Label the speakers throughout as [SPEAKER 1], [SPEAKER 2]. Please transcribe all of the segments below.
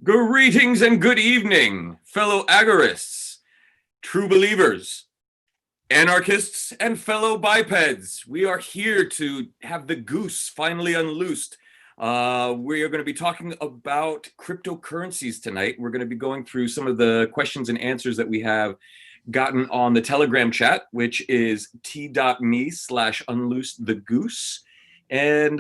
[SPEAKER 1] Greetings and good evening, fellow agorists, true believers, anarchists, and fellow bipeds. We are here to have the goose finally unloosed. We are going to be talking about cryptocurrencies tonight. We're going to be going through some of the questions and answers that we have gotten on the Telegram chat, which is t.me/unloosethegoose. And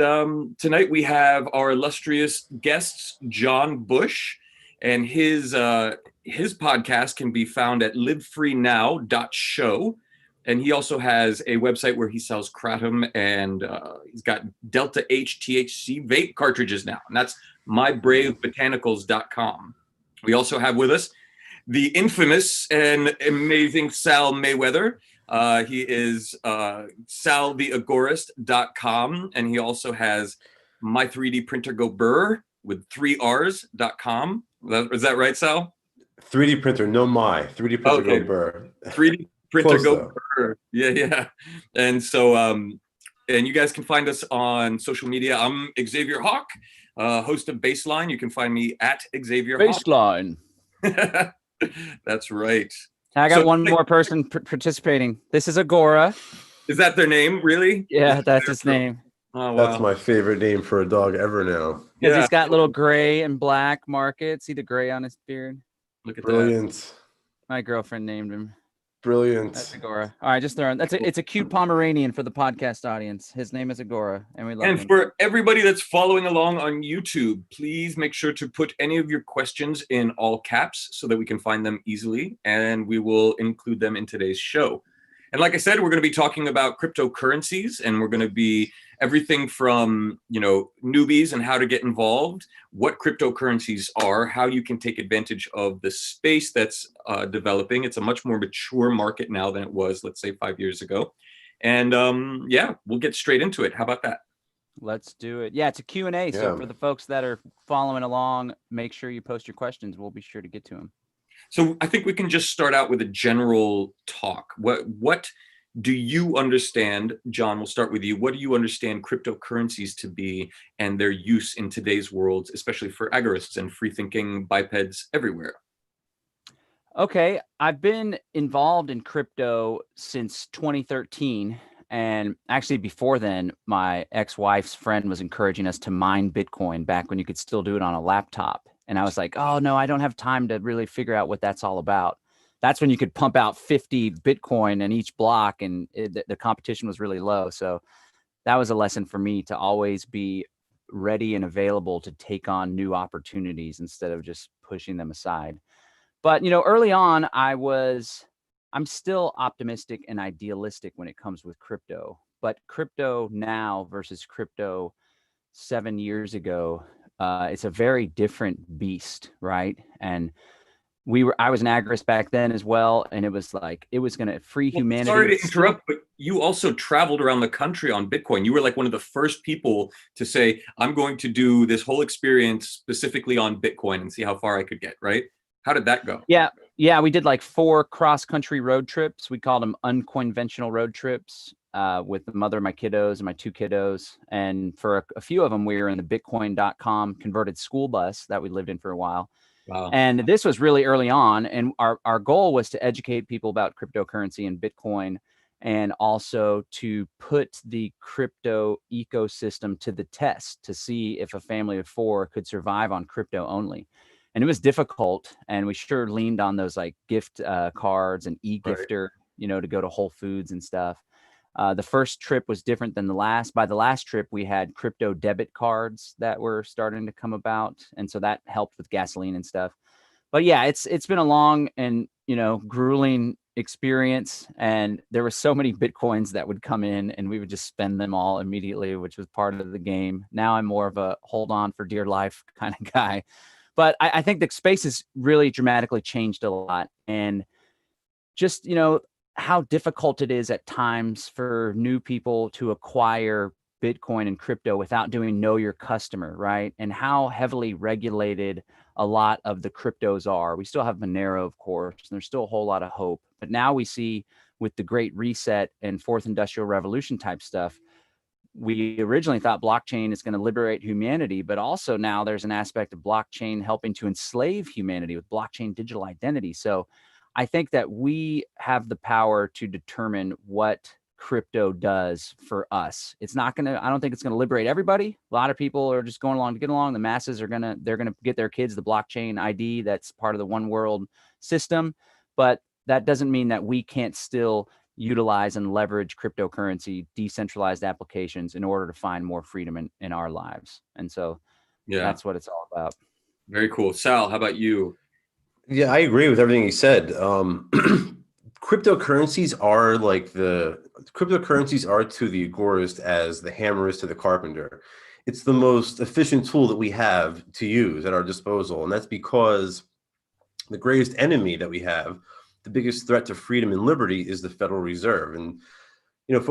[SPEAKER 1] tonight we have our illustrious guests, John Bush, and his podcast can be found at livefreenow.show. And he also has a website where he sells kratom, and he's got Delta H THC vape cartridges now, and that's myBraveBotanicals.com. We also have with us the infamous and amazing Sal Mayweather. He is saltheagorist.com, and he also has my 3D printer go burr with 3rs.com. Is that right, Sal?
[SPEAKER 2] 3D printer, no my 3D printer go burr.
[SPEAKER 1] 3D printer go burr. Yeah. And so, and you guys can find us on social media. I'm Xavier Hawk, host of Baseline. You can find me at Xavier
[SPEAKER 3] Baseline.
[SPEAKER 1] Hawk. That's right.
[SPEAKER 3] I got one more person participating. This is Agora.
[SPEAKER 1] Is that their name, really?
[SPEAKER 3] Yeah, that's his name.
[SPEAKER 1] Oh, wow.
[SPEAKER 2] That's my favorite name for a dog ever now.
[SPEAKER 3] Because he's got little gray and black markings. See the gray on his beard?
[SPEAKER 1] Look at
[SPEAKER 2] Brilliant.
[SPEAKER 1] that.
[SPEAKER 3] My girlfriend named him.
[SPEAKER 2] Brilliant.
[SPEAKER 3] That's Agora. All right, just throwing. It's a cute Pomeranian for the podcast audience. His name is Agora, and we love him.
[SPEAKER 1] And for everybody that's following along on YouTube, please make sure to put any of your questions in all caps so that we can find them easily, and we will include them in today's show. And like I said, we're going to be talking about cryptocurrencies, and we're going to be everything from, newbies and how to get involved, what cryptocurrencies are, how you can take advantage of the space that's developing. It's a much more mature market now than it was, let's say, 5 years ago. And we'll get straight into it. How about that?
[SPEAKER 3] Let's do it. Yeah, it's a Q&A. So for the folks that are following along, make sure you post your questions. We'll be sure to get to them.
[SPEAKER 1] So I think we can just start out with a general talk. What do you understand, John, we'll start with you. What do you understand cryptocurrencies to be and their use in today's world, especially for agorists and free-thinking bipeds everywhere?
[SPEAKER 3] Okay, I've been involved in crypto since 2013. And actually before then, my ex-wife's friend was encouraging us to mine Bitcoin back when you could still do it on a laptop. And I was like, oh, no, I don't have time to really figure out what that's all about. That's when you could pump out 50 Bitcoin in each block, and the competition was really low. So that was a lesson for me to always be ready and available to take on new opportunities instead of just pushing them aside. But, early on, I'm still optimistic and idealistic when it comes with crypto. But crypto now versus crypto 7 years ago, it's a very different beast, right? And I was an agorist back then as well, and it was like it was going to free humanity.
[SPEAKER 1] Sorry to interrupt, but you also traveled around the country on Bitcoin. You were like one of the first people to say, "I'm going to do this whole experience specifically on Bitcoin and see how far I could get." Right? How did that go?
[SPEAKER 3] Yeah, we did like 4 cross-country road trips. We called them unconventional road trips. With the mother of my kiddos and my 2 kiddos. And for a few of them, we were in the Bitcoin.com converted school bus that we lived in for a while.
[SPEAKER 1] Wow.
[SPEAKER 3] And this was really early on. And our goal was to educate people about cryptocurrency and Bitcoin, and also to put the crypto ecosystem to the test to see if a family of 4 could survive on crypto only. And it was difficult. And we sure leaned on those like gift cards and e-gifter, to go to Whole Foods and stuff. The first trip was different than the last. By the last trip, we had crypto debit cards that were starting to come about. And so that helped with gasoline and stuff. But yeah, it's been a long and, grueling experience. And there were so many Bitcoins that would come in and we would just spend them all immediately, which was part of the game. Now I'm more of a hold on for dear life kind of guy. But I think the space has really dramatically changed a lot. And just, how difficult it is at times for new people to acquire Bitcoin and crypto without doing know your customer, right? And how heavily regulated a lot of the cryptos are. We still have Monero, of course, and there's still a whole lot of hope. But now we see with the Great Reset and Fourth Industrial Revolution type stuff, we originally thought blockchain is going to liberate humanity, but also now there's an aspect of blockchain helping to enslave humanity with blockchain digital identity. So I think that we have the power to determine what crypto does for us. It's not going to, I don't think it's going to liberate everybody. A lot of people are just going along to get along. The masses are they're going to get their kids the blockchain ID. That's part of the one world system. But that doesn't mean that we can't still utilize and leverage cryptocurrency, decentralized applications in order to find more freedom in our lives. And so that's what it's all about.
[SPEAKER 1] Very cool. Sal, how about you?
[SPEAKER 2] Yeah, I agree with everything you said. Cryptocurrencies are to the agorist as the hammer is to the carpenter. It's the most efficient tool that we have to use at our disposal. And that's because the greatest enemy that we have, the biggest threat to freedom and liberty, is the Federal Reserve. And if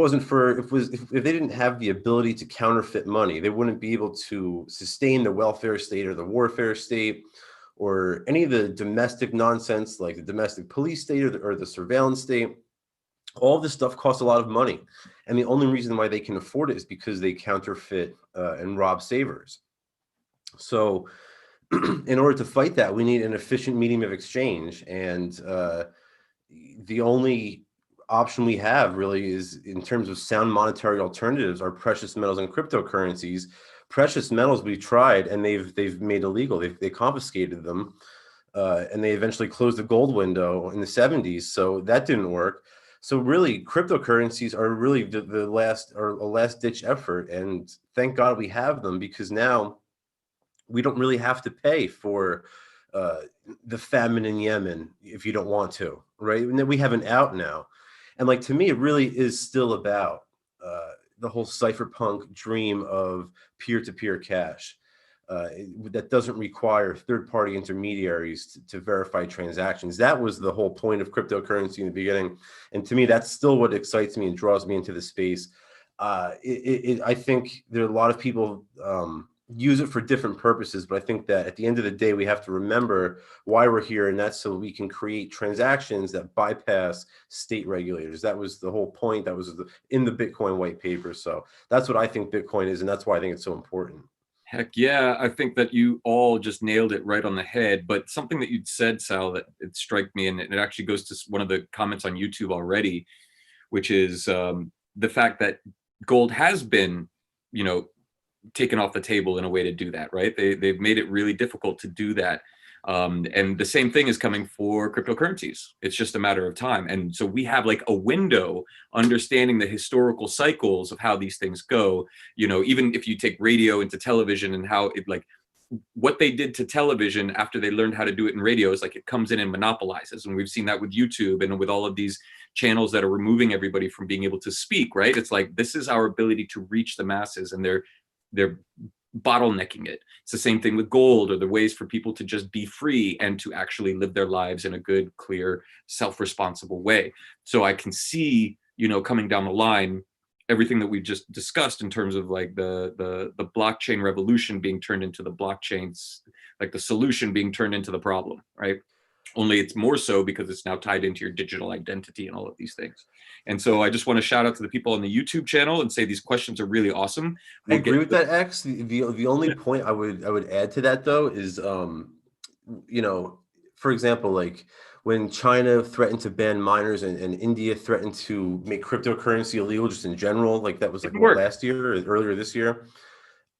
[SPEAKER 2] they didn't have the ability to counterfeit money, they wouldn't be able to sustain the welfare state or the warfare state or any of the domestic nonsense like the domestic police state or the surveillance state. All this stuff costs a lot of money. And the only reason why they can afford it is because they counterfeit and rob savers. So in order to fight that, we need an efficient medium of exchange. And the only option we have really is, in terms of sound monetary alternatives, are precious metals and cryptocurrencies. Precious metals we tried and they've made illegal. They confiscated them, and they eventually closed the gold window in the 70s. So that didn't work. So really, cryptocurrencies are really the last ditch effort. And thank God we have them, because now we don't really have to pay for the famine in Yemen if you don't want to, right? And then we have an out now. And to me, it really is still about the whole cypherpunk dream of peer-to-peer cash that doesn't require third-party intermediaries to verify transactions. That was the whole point of cryptocurrency in the beginning. And to me, that's still what excites me and draws me into the space. I think there are a lot of people use it for different purposes, but I think that at the end of the day, we have to remember why we're here, and that's so we can create transactions that bypass state regulators. That was the whole point. That was in the Bitcoin white paper. So that's what I think Bitcoin is, and that's why I think it's so important.
[SPEAKER 1] Heck yeah, I think that you all just nailed it right on the head. But something that you'd said, Sal, that it struck me, and it actually goes to one of the comments on YouTube already, which is the fact that gold has been, taken off the table in a way to do that, right? They've made it really difficult to do that. And the same thing is coming for cryptocurrencies. It's just a matter of time. And so we have a window understanding the historical cycles of how these things go. Even if you take radio into television and how it what they did to television after they learned how to do it in radio is it comes in and monopolizes. And we've seen that with YouTube and with all of these channels that are removing everybody from being able to speak, right? It's this is our ability to reach the masses, and they're bottlenecking it. It's the same thing with gold, or the ways for people to just be free and to actually live their lives in a good, clear, self-responsible way. So I can see, coming down the line, everything that we've just discussed in terms of the blockchain revolution being turned into the blockchains, the solution being turned into the problem, right? Only it's more so because it's now tied into your digital identity and all of these things. And so I just want to shout out to the people on the YouTube channel and say these questions are really awesome.
[SPEAKER 2] I agree with that, X. The only point I would add to that, though, is for example, when China threatened to ban miners and India threatened to make cryptocurrency illegal just in general, that was last year or earlier this year.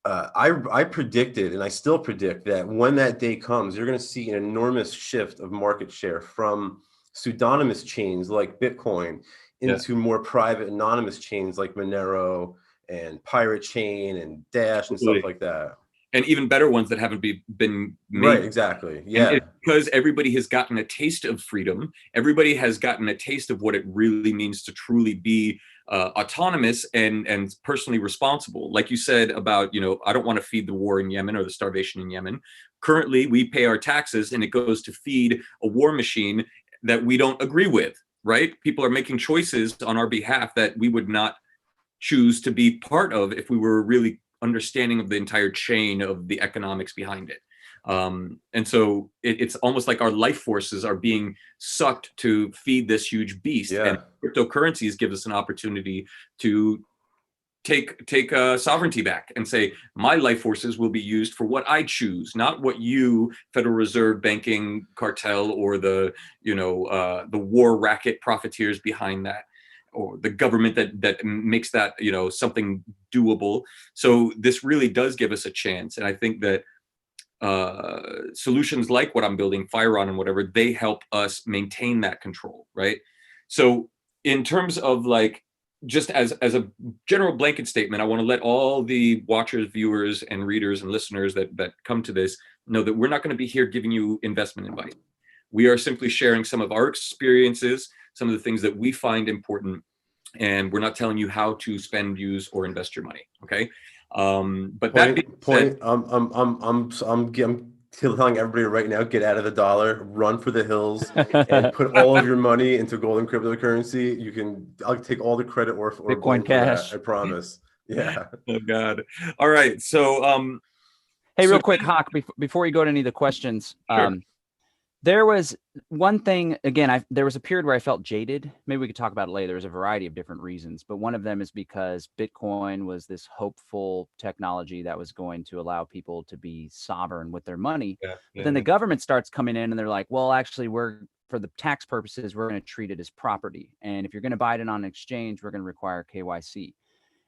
[SPEAKER 2] I predicted, and I still predict, that when that day comes, you're going to see an enormous shift of market share from pseudonymous chains like Bitcoin into more private anonymous chains like Monero and Pirate Chain and Dash and stuff like that.
[SPEAKER 1] And even better ones that haven't been made.
[SPEAKER 2] Right, exactly. Yeah.
[SPEAKER 1] Because everybody has gotten a taste of freedom. Everybody has gotten a taste of what it really means to truly be autonomous and personally responsible. Like you said about, I don't want to feed the war in Yemen or the starvation in Yemen. Currently, we pay our taxes and it goes to feed a war machine that we don't agree with, right? People are making choices on our behalf that we would not choose to be part of if we were really understanding of the entire chain of the economics behind it. And so it's almost like our life forces are being sucked to feed this huge beast. And cryptocurrencies give us an opportunity to take sovereignty back and say my life forces will be used for what I choose, not what you, Federal Reserve banking cartel, or the the war racket profiteers behind that, or the government that makes that something doable. So this really does give us a chance, and I think that solutions like what I'm building, Firon and whatever, they help us maintain that control, right? So in terms of like, just as a general blanket statement, I want to let all the watchers, viewers, and readers and listeners that come to this know that we're not going to be here giving you investment advice. We are simply sharing some of our experiences, some of the things that we find important, and we're not telling you how to spend, use, or invest your money. Okay. But that being said,
[SPEAKER 2] I'm telling everybody right now, get out of the dollar, run for the hills, and put all of your money into gold and cryptocurrency. I'll take all the credit or
[SPEAKER 3] Bitcoin
[SPEAKER 2] blame for
[SPEAKER 3] Cash.
[SPEAKER 2] that, I promise. Yeah.
[SPEAKER 1] Oh God. All right. So
[SPEAKER 3] Hey,
[SPEAKER 1] so
[SPEAKER 3] real quick, Hawk, before you go to any of the questions,
[SPEAKER 1] Sure.
[SPEAKER 3] there was one thing, again, there was a period where I felt jaded. Maybe we could talk about it later. There's a variety of different reasons, but one of them is because Bitcoin was this hopeful technology that was going to allow people to be sovereign with their money.
[SPEAKER 1] Yeah,
[SPEAKER 3] But then the government starts coming in and they're like, well, actually, for the tax purposes, we're going to treat it as property. And if you're going to buy it on an exchange, we're going to require KYC.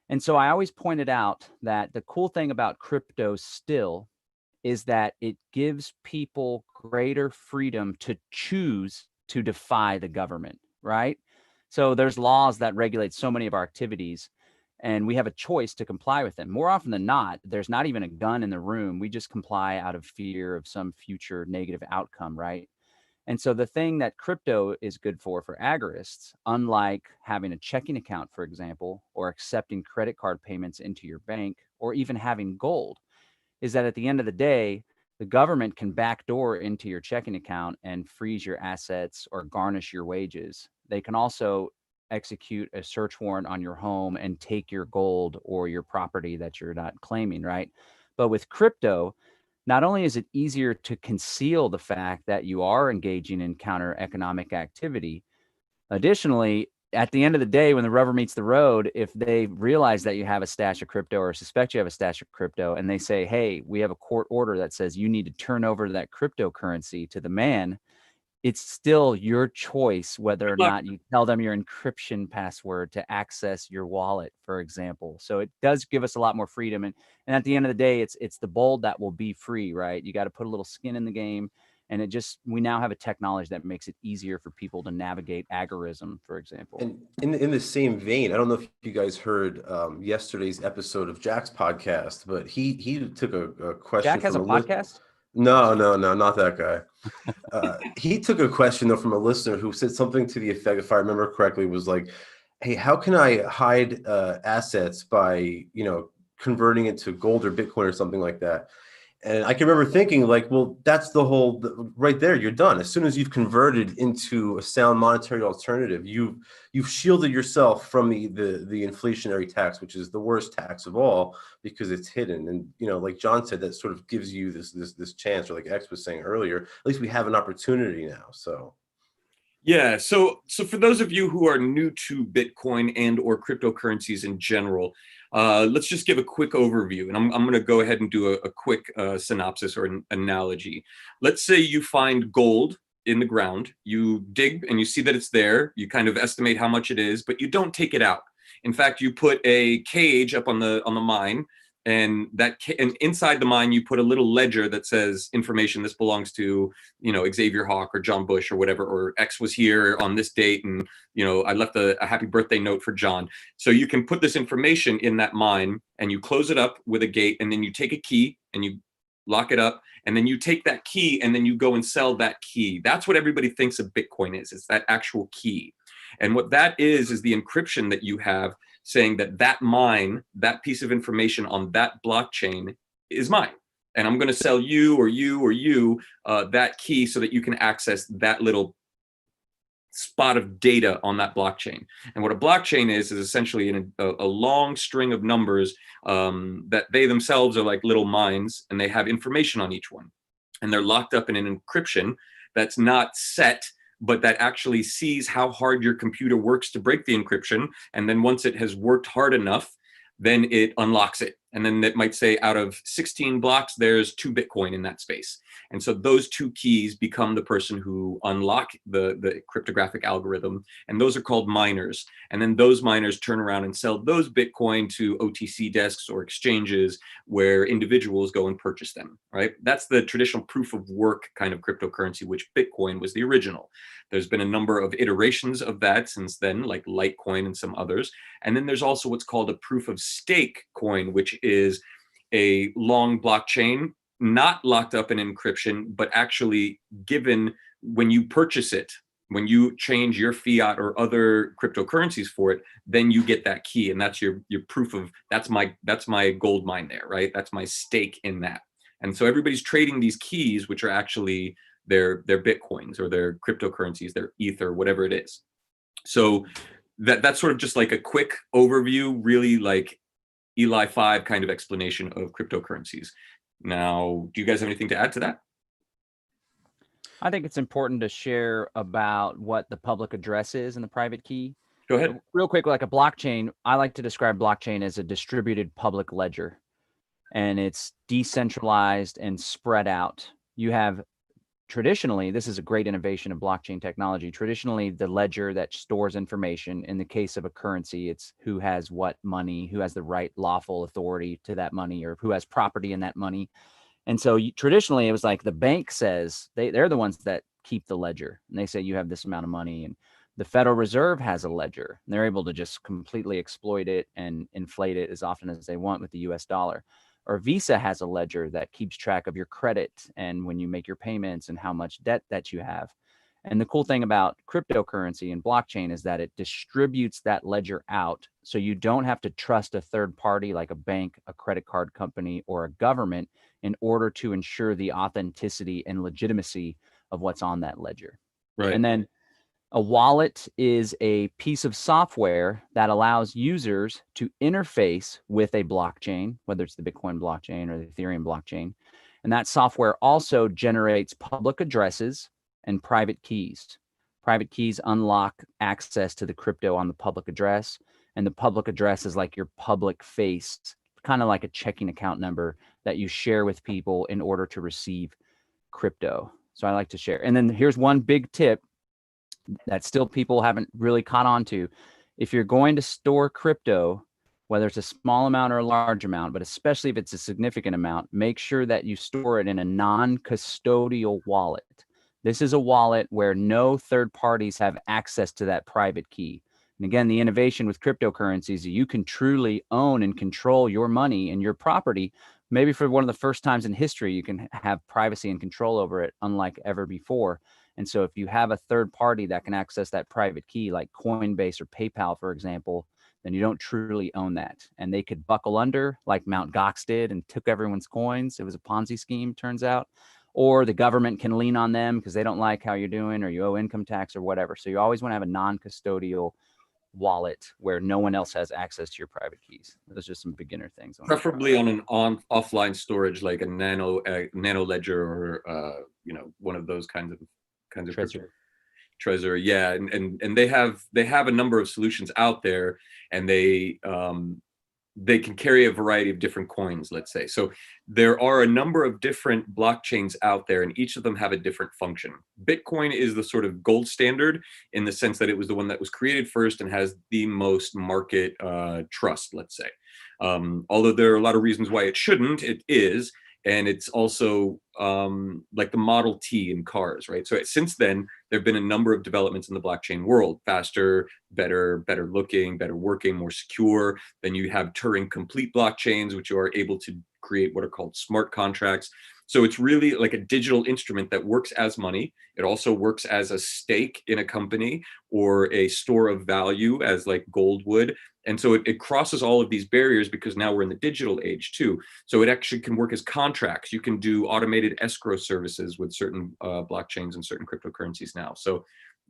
[SPEAKER 3] And so I always pointed out that the cool thing about crypto still is that it gives people greater freedom to choose to defy the government, right? So there's laws that regulate so many of our activities, and we have a choice to comply with them. More often than not, there's not even a gun in the room. We just comply out of fear of some future negative outcome, right? And so the thing that crypto is good for agorists, unlike having a checking account, for example, or accepting credit card payments into your bank, or even having gold, is that at the end of the day, the government can backdoor into your checking account and freeze your assets or garnish your wages. They can also execute a search warrant on your home and take your gold or your property that you're not claiming, right? But with crypto, not only is it easier to conceal the fact that you are engaging in counter economic activity, additionally, at the end of the day, when the rubber meets the road, if they realize that you have a stash of crypto or suspect you have a stash of crypto, and they say, hey, we have a court order that says you need to turn over that cryptocurrency to the man, it's still your choice whether or
[SPEAKER 1] Good luck.
[SPEAKER 3] not you tell them your encryption password to access your wallet, for example. So it does give us a lot more freedom. And at the end of the day, it's the bold that will be free, right? You got to put a little skin in the game. And we now have a technology that makes it easier for people to navigate agorism, for example.
[SPEAKER 2] And in the same vein, I don't know if you guys heard yesterday's episode of Jack's podcast, but he took a question.
[SPEAKER 3] Jack has a
[SPEAKER 2] from
[SPEAKER 3] podcast?
[SPEAKER 2] No, not that guy. He took a question though from a listener who said something to the effect, if I remember correctly, was like, "Hey, how can I hide assets by converting it to gold or Bitcoin or something like that?" And I can remember thinking like, well, that's right there. You're done. As soon as you've converted into a sound monetary alternative, you've shielded yourself from the inflationary tax, which is the worst tax of all because it's hidden. And like John said, that sort of gives you this chance, or like X was saying earlier, at least we have an opportunity now. So.
[SPEAKER 1] Yeah. So for those of you who are new to Bitcoin and or cryptocurrencies in general, let's just give a quick overview. And I'm going to go ahead and do a quick synopsis or an analogy. Let's say you find gold in the ground. You dig and you see that it's there. You kind of estimate how much it is, but you don't take it out. In fact, you put a cage up on the mine. And inside the mine, you put a little ledger that says information. This belongs to, Xavier Hawk or John Bush or whatever, or X was here on this date. And, I left a happy birthday note for John. So you can put this information in that mine and you close it up with a gate, and then you take a key and you lock it up. And then you take that key and then you go and sell that key. That's what everybody thinks of Bitcoin is. It's that actual key. And what that is the encryption that you have, saying that mine, that piece of information on that blockchain is mine. And I'm going to sell you or you that key so that you can access that little spot of data on that blockchain. And what a blockchain is essentially a long string of numbers that they themselves are like little mines, and they have information on each one. And they're locked up in an encryption that's not set, but that actually sees how hard your computer works to break the encryption. And then once it has worked hard enough, then it unlocks it. And then it might say out of 16 blocks, there's 2 Bitcoin in that space. And so those 2 keys become the person who unlock the cryptographic algorithm. And those are called miners. And then those miners turn around and sell those Bitcoin to OTC desks or exchanges where individuals go and purchase them, right? That's the traditional proof of work kind of cryptocurrency, which Bitcoin was the original. There's been a number of iterations of that since then, like Litecoin and some others. And then there's also what's called a proof of stake coin, which is a long blockchain, not locked up in encryption, but actually given when you purchase it, when you change your fiat or other cryptocurrencies for it, then you get that key. And that's your proof of that's my gold mine there, right? That's my stake in that. And so everybody's trading these keys, which are actually their Bitcoins or their cryptocurrencies, their Ether, whatever it is. So that's sort of just like a quick overview, really like Eli 5 kind of explanation of cryptocurrencies. Now, do you guys have anything to add to that?
[SPEAKER 3] I think it's important to share about what the public address is and the private key.
[SPEAKER 1] Go ahead.
[SPEAKER 3] Real quick, like a blockchain, I like to describe blockchain as a distributed public ledger, and it's decentralized and spread out. You have traditionally, this is a great innovation of blockchain technology. Traditionally, the ledger that stores information, in the case of a currency, it's who has what money, who has the right lawful authority to that money, or who has property in that money. And so traditionally, it was like the bank says they're the ones that keep the ledger, and they say you have this amount of money, and the Federal Reserve has a ledger, and they're able to just completely exploit it and inflate it as often as they want with the US dollar. Or Visa has a ledger that keeps track of your credit and when you make your payments and how much debt that you have. And the cool thing about cryptocurrency and blockchain is that it distributes that ledger out. So you don't have to trust a third party like a bank, a credit card company, or a government in order to ensure the authenticity and legitimacy of what's on that ledger.
[SPEAKER 1] Right.
[SPEAKER 3] And then a wallet is a piece of software that allows users to interface with a blockchain, whether it's the Bitcoin blockchain or the Ethereum blockchain. And that software also generates public addresses and private keys. Private keys unlock access to the crypto on the public address, and the public address is like your public face, kind of like a checking account number that you share with people in order to receive crypto. So I like to share. And then here's one big tip that still people haven't really caught on to. If you're going to store crypto, whether it's a small amount or a large amount, but especially if it's a significant amount, make sure that you store it in a non-custodial wallet. This is a wallet where no third parties have access to that private key. And again, the innovation with cryptocurrencies is you can truly own and control your money and your property. Maybe for one of the first times in history, you can have privacy and control over it, unlike ever before. And so if you have a third party that can access that private key, like Coinbase or PayPal, for example, then you don't truly own that. And they could buckle under like Mt. Gox did and took everyone's coins. It was a Ponzi scheme, turns out. Or the government can lean on them because they don't like how you're doing, or you owe income tax or whatever. So you always want to have a non-custodial wallet where no one else has access to your private keys. Those are just some beginner things.
[SPEAKER 1] Preferably on an offline storage, like a nano ledger, or one of those kinds of Trezor. Yeah, and they have a number of solutions out there, and they can carry a variety of different coins, let's say. So there are a number of different blockchains out there, and each of them have a different function. Bitcoin is the sort of gold standard in the sense that it was the one that was created first and has the most market trust, let's say. Although there are a lot of reasons why it shouldn't, it is. And it's also like the Model T in cars, right? So since then, there have been a number of developments in the blockchain world: faster, better looking, better working, more secure. Then you have Turing complete blockchains, which are able to create what are called smart contracts. So it's really like a digital instrument that works as money. It also works as a stake in a company or a store of value, as like gold would. And so it crosses all of these barriers because now we're in the digital age too. So it actually can work as contracts. You can do automated escrow services with certain blockchains and certain cryptocurrencies now. So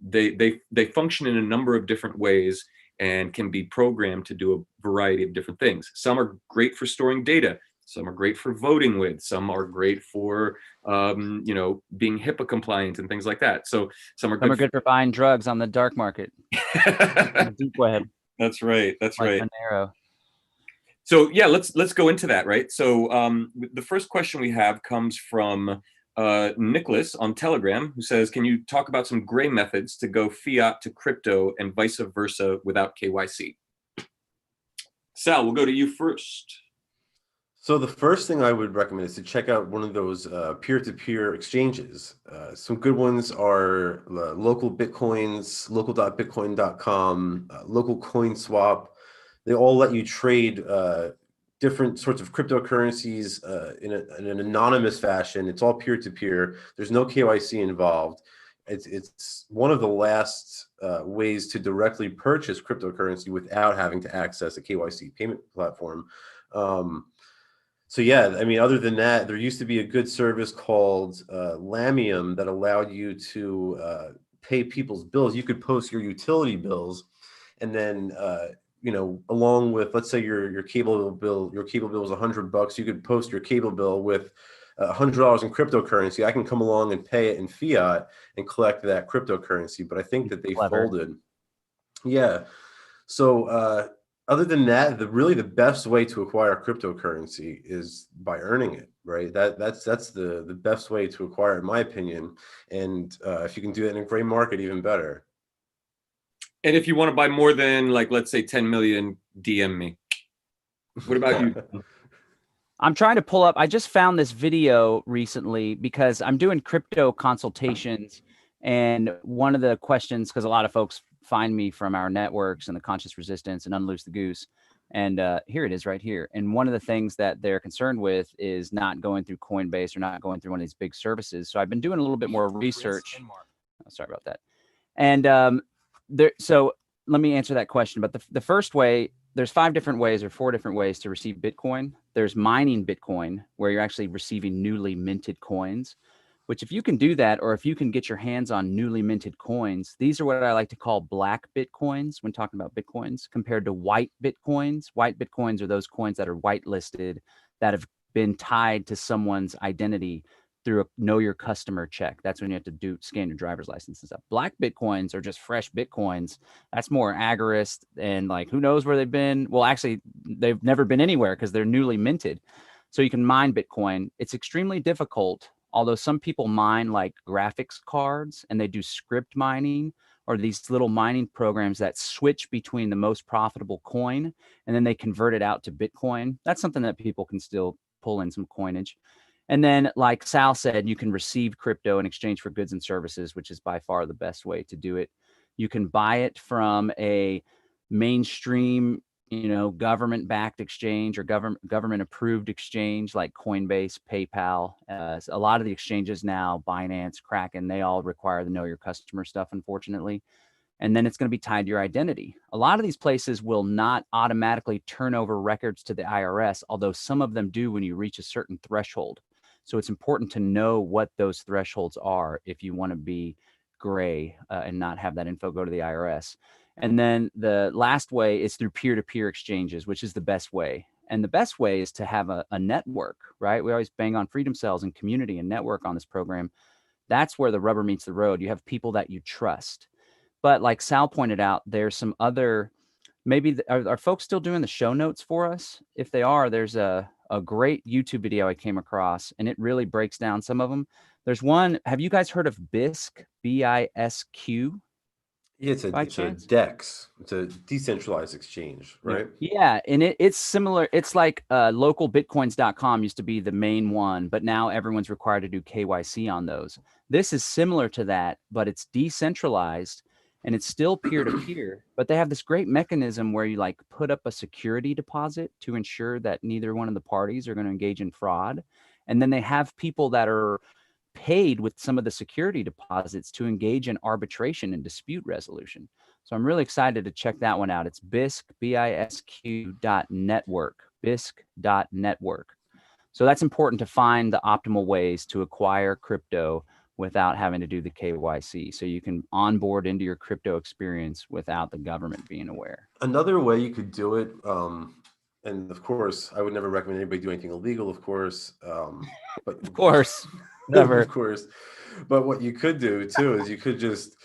[SPEAKER 1] they function in a number of different ways and can be programmed to do a variety of different things. Some are great for storing data. Some are great for voting with. Some are great for, being HIPAA compliant and things like that. So some are good
[SPEAKER 3] for buying drugs on the dark market. Deep web.
[SPEAKER 1] That's right.
[SPEAKER 3] Like Monero.
[SPEAKER 1] So yeah, let's go into that, right? So the first question we have comes from Nicholas on Telegram, who says, "Can you talk about some gray methods to go fiat to crypto and vice versa without KYC?" Sal, we'll go to you first.
[SPEAKER 2] So the first thing I would recommend is to check out one of those peer-to-peer exchanges. Some good ones are local Bitcoins, local.bitcoin.com, local coin swap. They all let you trade different sorts of cryptocurrencies in an anonymous fashion. It's all peer-to-peer. There's no KYC involved. It's one of the last ways to directly purchase cryptocurrency without having to access a KYC payment platform. So yeah, I mean, other than that, there used to be a good service called Lamium that allowed you to pay people's bills. You could post your utility bills, and then along with, let's say your cable bill was $100. You could post your cable bill with $100 in cryptocurrency. I can come along and pay it in fiat and collect that cryptocurrency. But I think that they folded. Yeah. So other than that, really the best way to acquire cryptocurrency is by earning it, right? That's the best way to acquire, in my opinion. And if you can do it in a gray market, even better.
[SPEAKER 1] And if you want to buy more than, like, let's say 10 million, DM me. What about you?
[SPEAKER 3] I'm trying to pull up. I just found this video recently because I'm doing crypto consultations. And one of the questions, because a lot of folks find me from our networks and the Conscious Resistance and Unloose the Goose. And here it is right here. And one of the things that they're concerned with is not going through Coinbase or not going through one of these big services. So I've been doing a little bit more research. Oh, sorry about that. And so let me answer that question. But the first way, there's 5 different ways or 4 different ways to receive Bitcoin. There's mining Bitcoin, where you're actually receiving newly minted coins, which if you can do that, or if you can get your hands on newly minted coins, these are what I like to call black Bitcoins when talking about Bitcoins compared to white Bitcoins. White Bitcoins are those coins that are whitelisted, that have been tied to someone's identity through a know your customer check. That's when you have to scan your driver's license and stuff. Black Bitcoins are just fresh Bitcoins. That's more agarist and like, who knows where they've been. Well, actually, they've never been anywhere because they're newly minted. So you can mine Bitcoin. It's extremely difficult, although some people mine like graphics cards and they do script mining or these little mining programs that switch between the most profitable coin and then they convert it out to Bitcoin. That's something that people can still pull in some coinage. And then, like Sal said, you can receive crypto in exchange for goods and services, which is by far the best way to do it. You can buy it from a mainstream, government-backed exchange or government-approved exchange like Coinbase, PayPal. A lot of the exchanges now, Binance, Kraken, they all require the know your customer stuff, unfortunately. And then it's going to be tied to your identity. A lot of these places will not automatically turn over records to the IRS, although some of them do when you reach a certain threshold. So it's important to know what those thresholds are if you want to be gray and not have that info go to the IRS. And then the last way is through peer-to-peer exchanges, which is the best way. And the best way is to have a network, right? We always bang on freedom cells and community and network on this program. That's where the rubber meets the road. You have people that you trust. But like Sal pointed out, there's some other, maybe, are folks still doing the show notes for us? If they are, there's a great YouTube video I came across, and it really breaks down some of them. There's one, have you guys heard of BISC, BISQ?
[SPEAKER 2] Yeah, it's a DEX. It's a decentralized exchange, right?
[SPEAKER 3] Yeah, and it's similar. It's like localbitcoins.com used to be the main one, but now everyone's required to do KYC on those. This is similar to that, but it's decentralized and it's still peer-to-peer, but they have this great mechanism where you like put up a security deposit to ensure that neither one of the parties are going to engage in fraud. And then they have people that are paid with some of the security deposits to engage in arbitration and dispute resolution. So I'm really excited to check that one out. It's BISQ, BISQ.network, BISQ.network. So that's important to find the optimal ways to acquire crypto without having to do the KYC. So you can onboard into your crypto experience without the government being aware.
[SPEAKER 2] Another way you could do it, and of course, I would never recommend anybody do anything illegal, of course. But
[SPEAKER 3] of course, never.
[SPEAKER 2] Of course. But what you could do too is you could just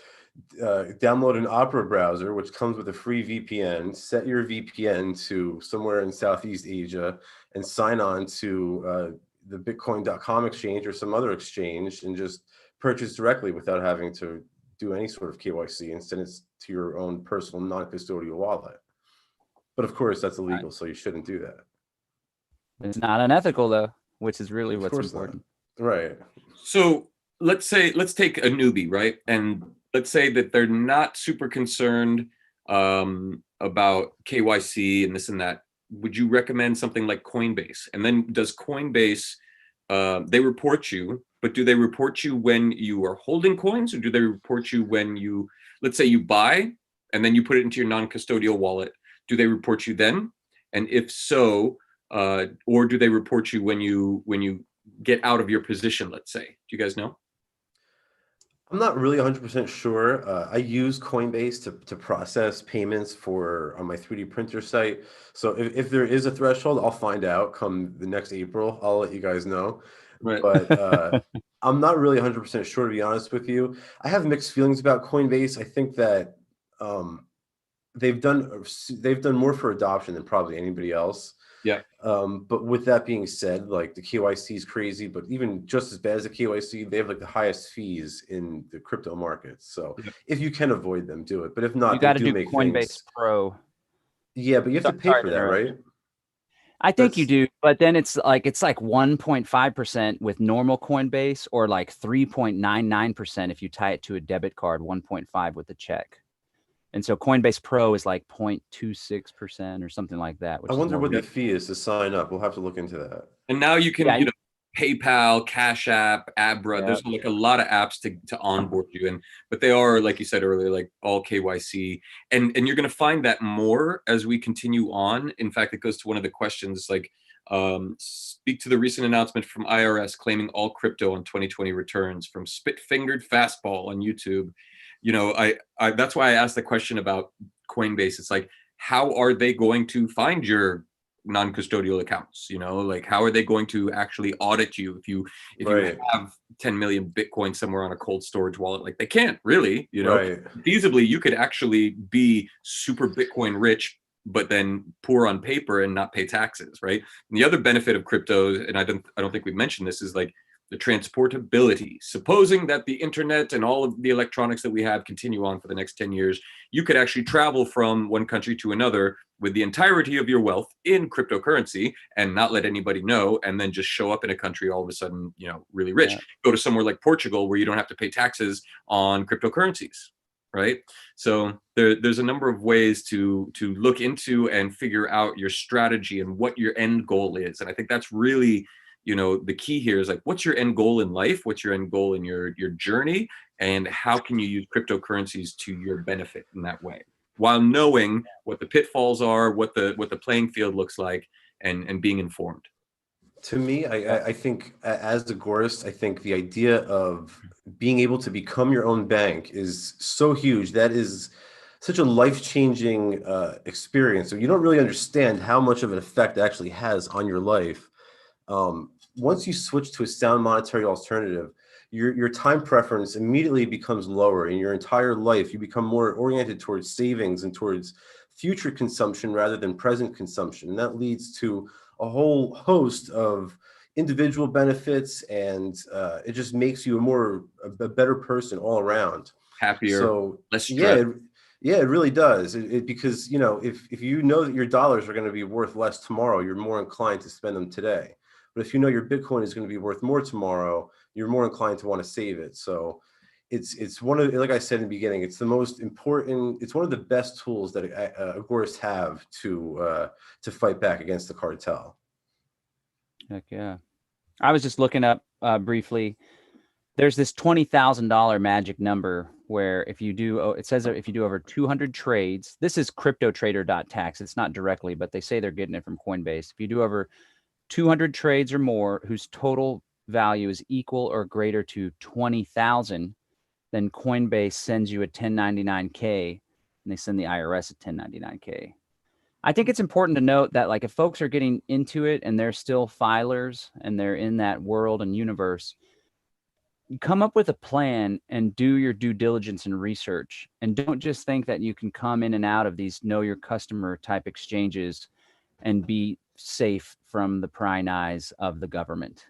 [SPEAKER 2] download an Opera browser, which comes with a free VPN, set your VPN to somewhere in Southeast Asia, and sign on to the Bitcoin.com exchange or some other exchange, and just purchase directly without having to do any sort of KYC, and send it to your own personal non-custodial wallet. But of course, that's illegal, so you shouldn't do that.
[SPEAKER 3] It's not unethical though, which is really what's important.
[SPEAKER 2] Right.
[SPEAKER 1] So let's take a newbie, right? And let's say that they're not super concerned about KYC and this and that. Would you recommend something like Coinbase? And then does Coinbase, they report you, but do they report you when you are holding coins, or do they report you when you, let's say you buy and then you put it into your non-custodial wallet? Do they report you then? And if so, or do they report you when you get out of your position, let's say? Do you guys know?
[SPEAKER 2] I'm not really 100% sure. I use Coinbase to process payments on my 3D printer site. So if there is a threshold, I'll find out come the next April. I'll let you guys know.
[SPEAKER 1] Right.
[SPEAKER 2] But I'm not really 100% sure, to be honest with you. I have mixed feelings about Coinbase. I think that they've done more for adoption than probably anybody else.
[SPEAKER 1] Yeah.
[SPEAKER 2] But with that being said, like, the KYC is crazy, but even just as bad as the KYC, they have like the highest fees in the crypto markets. So if you can avoid them, do it. But if not,
[SPEAKER 3] You got to
[SPEAKER 2] they
[SPEAKER 3] do
[SPEAKER 2] make
[SPEAKER 3] Coinbase
[SPEAKER 2] things.
[SPEAKER 3] Pro.
[SPEAKER 2] Yeah, but you have to pay for that, right?
[SPEAKER 3] I think you do, but then it's like 1.5% with normal Coinbase, or like 3.99% if you tie it to a debit card, 1.5 with a check. And so Coinbase Pro is like 0.26% or something like that.
[SPEAKER 2] I wonder what the fee is to sign up. We'll have to look into that.
[SPEAKER 1] And now you can, PayPal, Cash App, Abra. Yep. There's like a lot of apps to onboard you, but they are, like you said earlier, like all KYC, and you're going to find that more as we continue on. In fact, it goes to one of the questions, like, speak to the recent announcement from IRS claiming all crypto on 2020 returns from Spit-Fingered Fastball on YouTube. I that's why I asked the question about Coinbase. It's like, how are they going to find your non-custodial accounts? Like, how are they going to actually audit you if you have 10 million Bitcoin somewhere on a cold storage wallet? Like, they can't really, feasibly, you could actually be super Bitcoin rich, but then poor on paper and not pay taxes, right? And the other benefit of crypto, and I don't think we've mentioned this, is like the transportability. Supposing that the internet and all of the electronics that we have continue on for the next 10 years, you could actually travel from one country to another with the entirety of your wealth in cryptocurrency and not let anybody know, and then just show up in a country all of a sudden, really rich. Yeah. Go to somewhere like Portugal where you don't have to pay taxes on cryptocurrencies, right? So there's a number of ways to look into and figure out your strategy and what your end goal is. And I think that's really, the key here is like, what's your end goal in life? What's your end goal in your journey? And how can you use cryptocurrencies to your benefit in that way, while knowing what the pitfalls are, what the playing field looks like, and being informed?
[SPEAKER 2] To me, I think, as the Agorist, I think the idea of being able to become your own bank is so huge. That is such a life-changing experience. So you don't really understand how much of an effect it actually has on your life. Once you switch to a sound monetary alternative, your time preference immediately becomes lower. In your entire life, you become more oriented towards savings and towards future consumption rather than present consumption. And that leads to a whole host of individual benefits, and it just makes you a better person all around.
[SPEAKER 1] Happier,
[SPEAKER 2] so
[SPEAKER 1] less stress.
[SPEAKER 2] Yeah, it really does. Because if you know that your dollars are going to be worth less tomorrow, you're more inclined to spend them today. But if you know your Bitcoin is going to be worth more tomorrow, you're more inclined to want to save it. So it's one of, like I said in the beginning, it's the most important. It's one of the best tools that agorists have to fight back against the cartel.
[SPEAKER 3] Heck yeah! I was just looking up briefly. There's this $20,000 magic number where if you do, it says if you do over 200 trades, this is cryptotrader.tax. It's not directly, but they say they're getting it from Coinbase. If you do over 200 trades or more whose total value is equal or greater to 20,000, then Coinbase sends you a 1099K, and they send the IRS a 1099K. I think it's important to note that, like, if folks are getting into it and they're still filers and they're in that world and universe, come up with a plan and do your due diligence and research. And don't just think that you can come in and out of these know your customer type exchanges and be safe from the prying eyes of the government.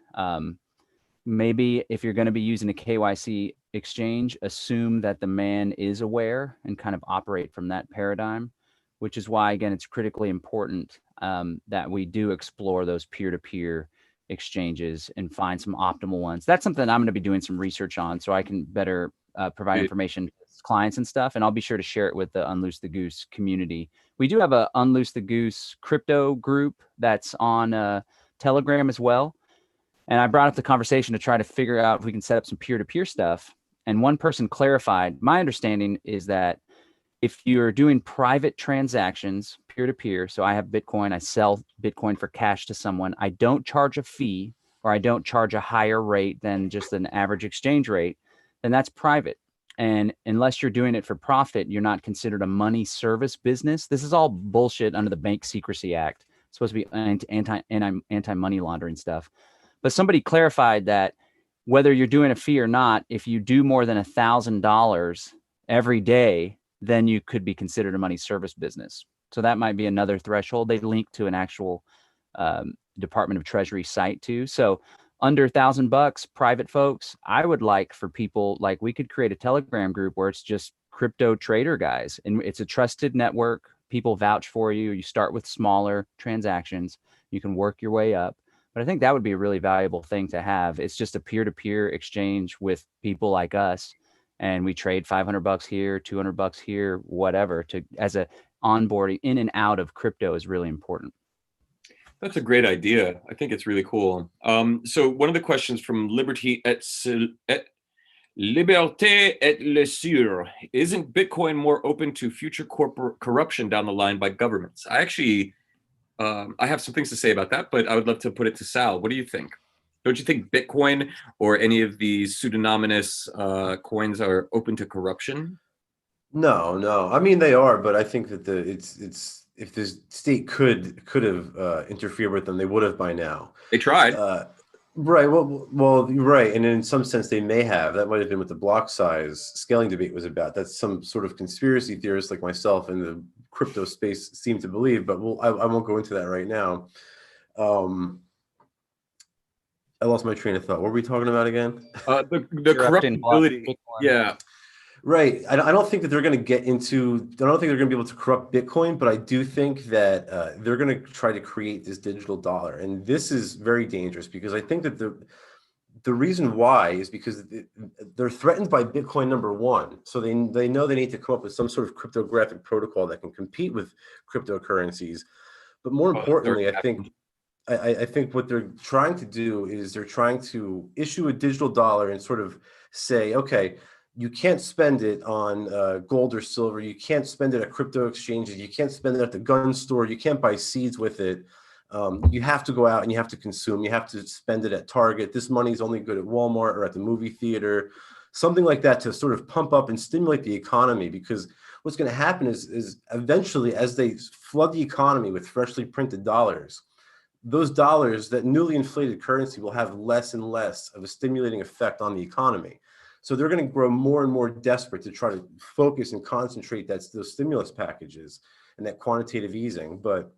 [SPEAKER 3] Maybe if you're going to be using a KYC exchange, assume that the man is aware and kind of operate from that paradigm, which is why, again, it's critically important that we do explore those peer-to-peer exchanges and find some optimal ones. That's something I'm going to be doing some research on so I can better provide information to clients and stuff. And I'll be sure to share it with the Unloose the Goose community. We do have a Unloose the Goose crypto group that's on Telegram as well. And I brought up the conversation to try to figure out if we can set up some peer-to-peer stuff. And one person clarified, my understanding is that if you're doing private transactions peer-to-peer, so I have Bitcoin, I sell Bitcoin for cash to someone, I don't charge a fee or I don't charge a higher rate than just an average exchange rate, then that's private. And unless you're doing it for profit, you're not considered a money service business. This is all bullshit under the Bank Secrecy Act. It's supposed to be anti-money laundering stuff. But somebody clarified that whether you're doing a fee or not, if you do more than $1,000 every day, then you could be considered a money service business. So that might be another threshold. They link to an actual Department of Treasury site too. So under $1,000, private folks, I would like for people, like we could create a Telegram group where it's just crypto trader guys, and it's a trusted network. People vouch for you. You start with smaller transactions. You can work your way up. But I think that would be a really valuable thing to have. It's just a peer-to-peer exchange with people like us. And we trade $500 here, $200 here, whatever, to as a onboarding in and out of crypto is really important.
[SPEAKER 1] That's a great idea. I think it's really cool. So one of the questions from Liberté et Le Sur, isn't Bitcoin more open to future corporate corruption down the line by governments? I actually, I have some things to say about that, but I would love to put it to Sal. What do you think? Don't you think Bitcoin or any of these pseudonymous coins are open to corruption?
[SPEAKER 2] No. I mean, they are, but I think that it's if the state could have interfered with them, they would have by now.
[SPEAKER 1] They tried.
[SPEAKER 2] Right. Well, you're right. And in some sense, they may have. That might have been what the block size scaling debate was about. That's some sort of conspiracy theorists like myself in the crypto space seem to believe, but I won't go into that right now. I lost my train of thought. What were we talking about again?
[SPEAKER 1] The corruptibility. Yeah.
[SPEAKER 2] Right. I don't think that they're going to get into, I don't think they're going to be able to corrupt Bitcoin, but I do think that they're going to try to create this digital dollar. And this is very dangerous because I think that the reason why is because they're threatened by Bitcoin, number one. So they know they need to come up with some sort of cryptographic protocol that can compete with cryptocurrencies. But more importantly, I think what they're trying to do is they're trying to issue a digital dollar and sort of say, okay, you can't spend it on gold or silver. You can't spend it at crypto exchanges. You can't spend it at the gun store. You can't buy seeds with it. You have to go out and you have to consume. You have to spend it at Target. This money is only good at Walmart or at the movie theater, something like that to sort of pump up and stimulate the economy. Because what's going to happen is eventually, as they flood the economy with freshly printed dollars, those dollars, that newly inflated currency, will have less and less of a stimulating effect on the economy. So they're going to grow more and more desperate to try to focus and concentrate those stimulus packages and that quantitative easing. But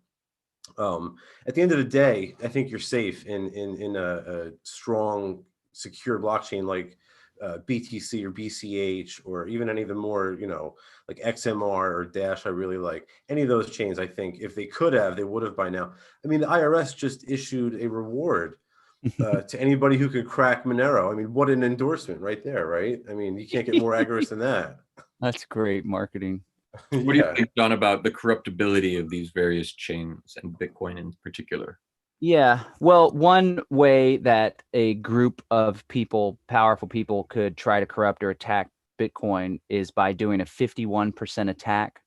[SPEAKER 2] at the end of the day, I think you're safe in a strong, secure blockchain like BTC or BCH, or even any of the more, like XMR or Dash. I really like any of those chains. I think if they could have, they would have by now. I mean, the IRS just issued a reward to anybody who could crack Monero. I mean, what an endorsement right there, right? I mean, you can't get more agorist than that.
[SPEAKER 3] That's great marketing.
[SPEAKER 1] Yeah. What do you think, John, about the corruptibility of these various chains and Bitcoin in particular?
[SPEAKER 3] Yeah, well, one way that a group of people, powerful people, could try to corrupt or attack Bitcoin is by doing a 51% attack.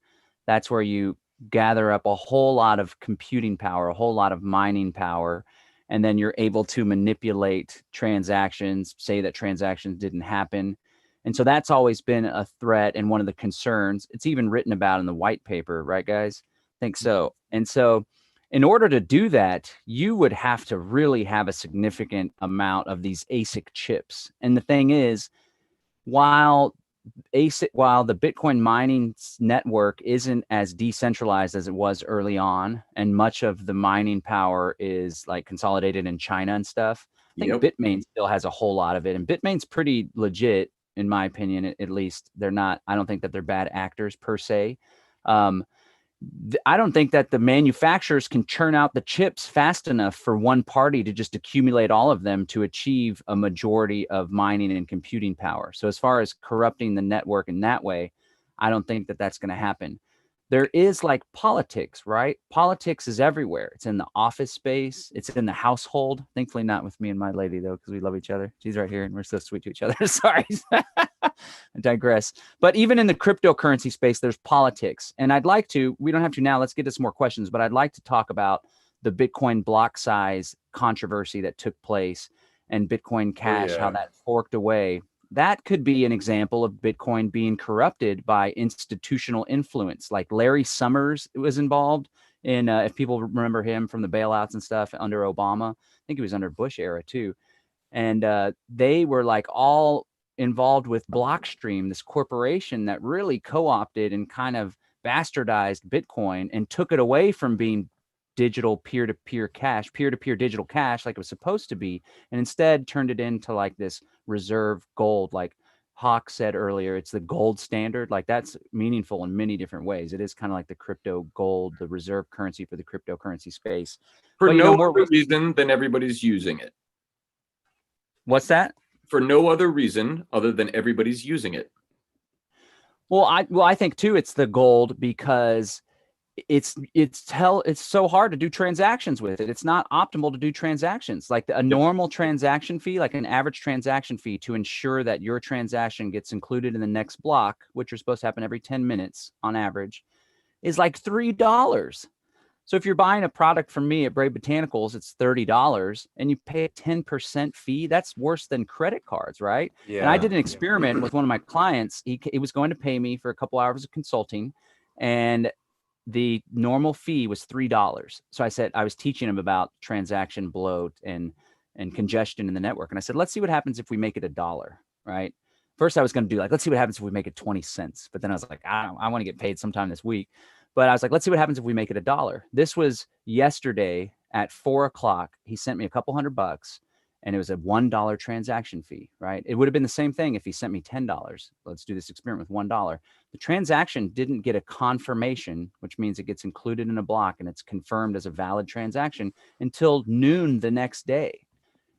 [SPEAKER 3] That's where you gather up a whole lot of computing power, a whole lot of mining power, and then you're able to manipulate transactions, say that transactions didn't happen. And so that's always been a threat and one of the concerns. It's even written about in the white paper, right, guys? I think so. And so in order to do that, you would have to really have a significant amount of these ASIC chips. And the thing is, while the Bitcoin mining network isn't as decentralized as it was early on, and much of the mining power is like consolidated in China and stuff, I think Bitmain still has a whole lot of it. And Bitmain's pretty legit, in my opinion, at least. They're not, I don't think that they're bad actors per se. I don't think that the manufacturers can churn out the chips fast enough for one party to just accumulate all of them to achieve a majority of mining and computing power. So as far as corrupting the network in that way, I don't think that that's going to happen. There is like politics, right? Politics is everywhere. It's in the office space. It's in the household. Thankfully not with me and my lady, though, because we love each other. She's right here and we're so sweet to each other. Sorry. I digress. But even in the cryptocurrency space, there's politics. And I'd like to, we don't have to now, let's get to some more questions, but I'd like to talk about the Bitcoin block size controversy that took place and Bitcoin Cash, how that forked away. That could be an example of Bitcoin being corrupted by institutional influence. Like Larry Summers was involved in, if people remember him from the bailouts and stuff under Obama. I think he was under Bush era too. And they were like all involved with Blockstream, this corporation that really co-opted and kind of bastardized Bitcoin and took it away from being digital peer-to-peer cash, peer-to-peer digital cash like it was supposed to be, and instead turned it into like this reserve gold. Like Hawk said earlier, it's the gold standard. Like that's meaningful in many different ways. It is kind of like the crypto gold, the reserve currency for the cryptocurrency space.
[SPEAKER 1] For no other reason than everybody's using it.
[SPEAKER 3] What's that?
[SPEAKER 1] For no other reason other than everybody's using it.
[SPEAKER 3] Well, I think too it's the gold because it's so hard to do transactions with it. It's not optimal to do transactions. Like a normal transaction fee, like an average transaction fee to ensure that your transaction gets included in the next block, which are supposed to happen every 10 minutes on average, is like $3. So if you're buying a product from me at Brave Botanicals, it's $30 and you pay a 10% fee. That's worse than credit cards, right? Yeah. And I did an experiment with one of my clients. He was going to pay me for a couple hours of consulting, and the normal fee was $3. So I said, I was teaching him about transaction bloat and congestion in the network. And I said, let's see what happens if we make it $1, right? First I was going to do like, let's see what happens if we make it 20 cents. But then I was like, I want to get paid sometime this week. But I was like, let's see what happens if we make it $1. This was yesterday at 4 o'clock. He sent me a couple $100 and it was a $1 transaction fee, right? It would have been the same thing if he sent me $10. Let's do this experiment with $1. The transaction didn't get a confirmation, which means it gets included in a block and it's confirmed as a valid transaction until noon the next day.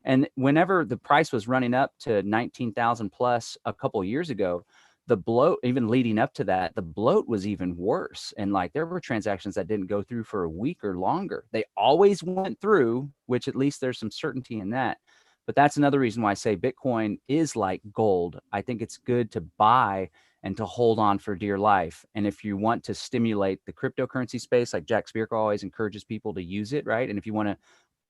[SPEAKER 3] And whenever the price was running up to 19,000 plus a couple years ago, the bloat, even leading up to that, the bloat was even worse. And like there were transactions that didn't go through for a week or longer. They always went through, which at least there's some certainty in that. But that's another reason why I say Bitcoin is like gold. I think it's good to buy and to hold on for dear life. And if you want to stimulate the cryptocurrency space, like Jack Spirko always encourages people to use it, right? And if you want to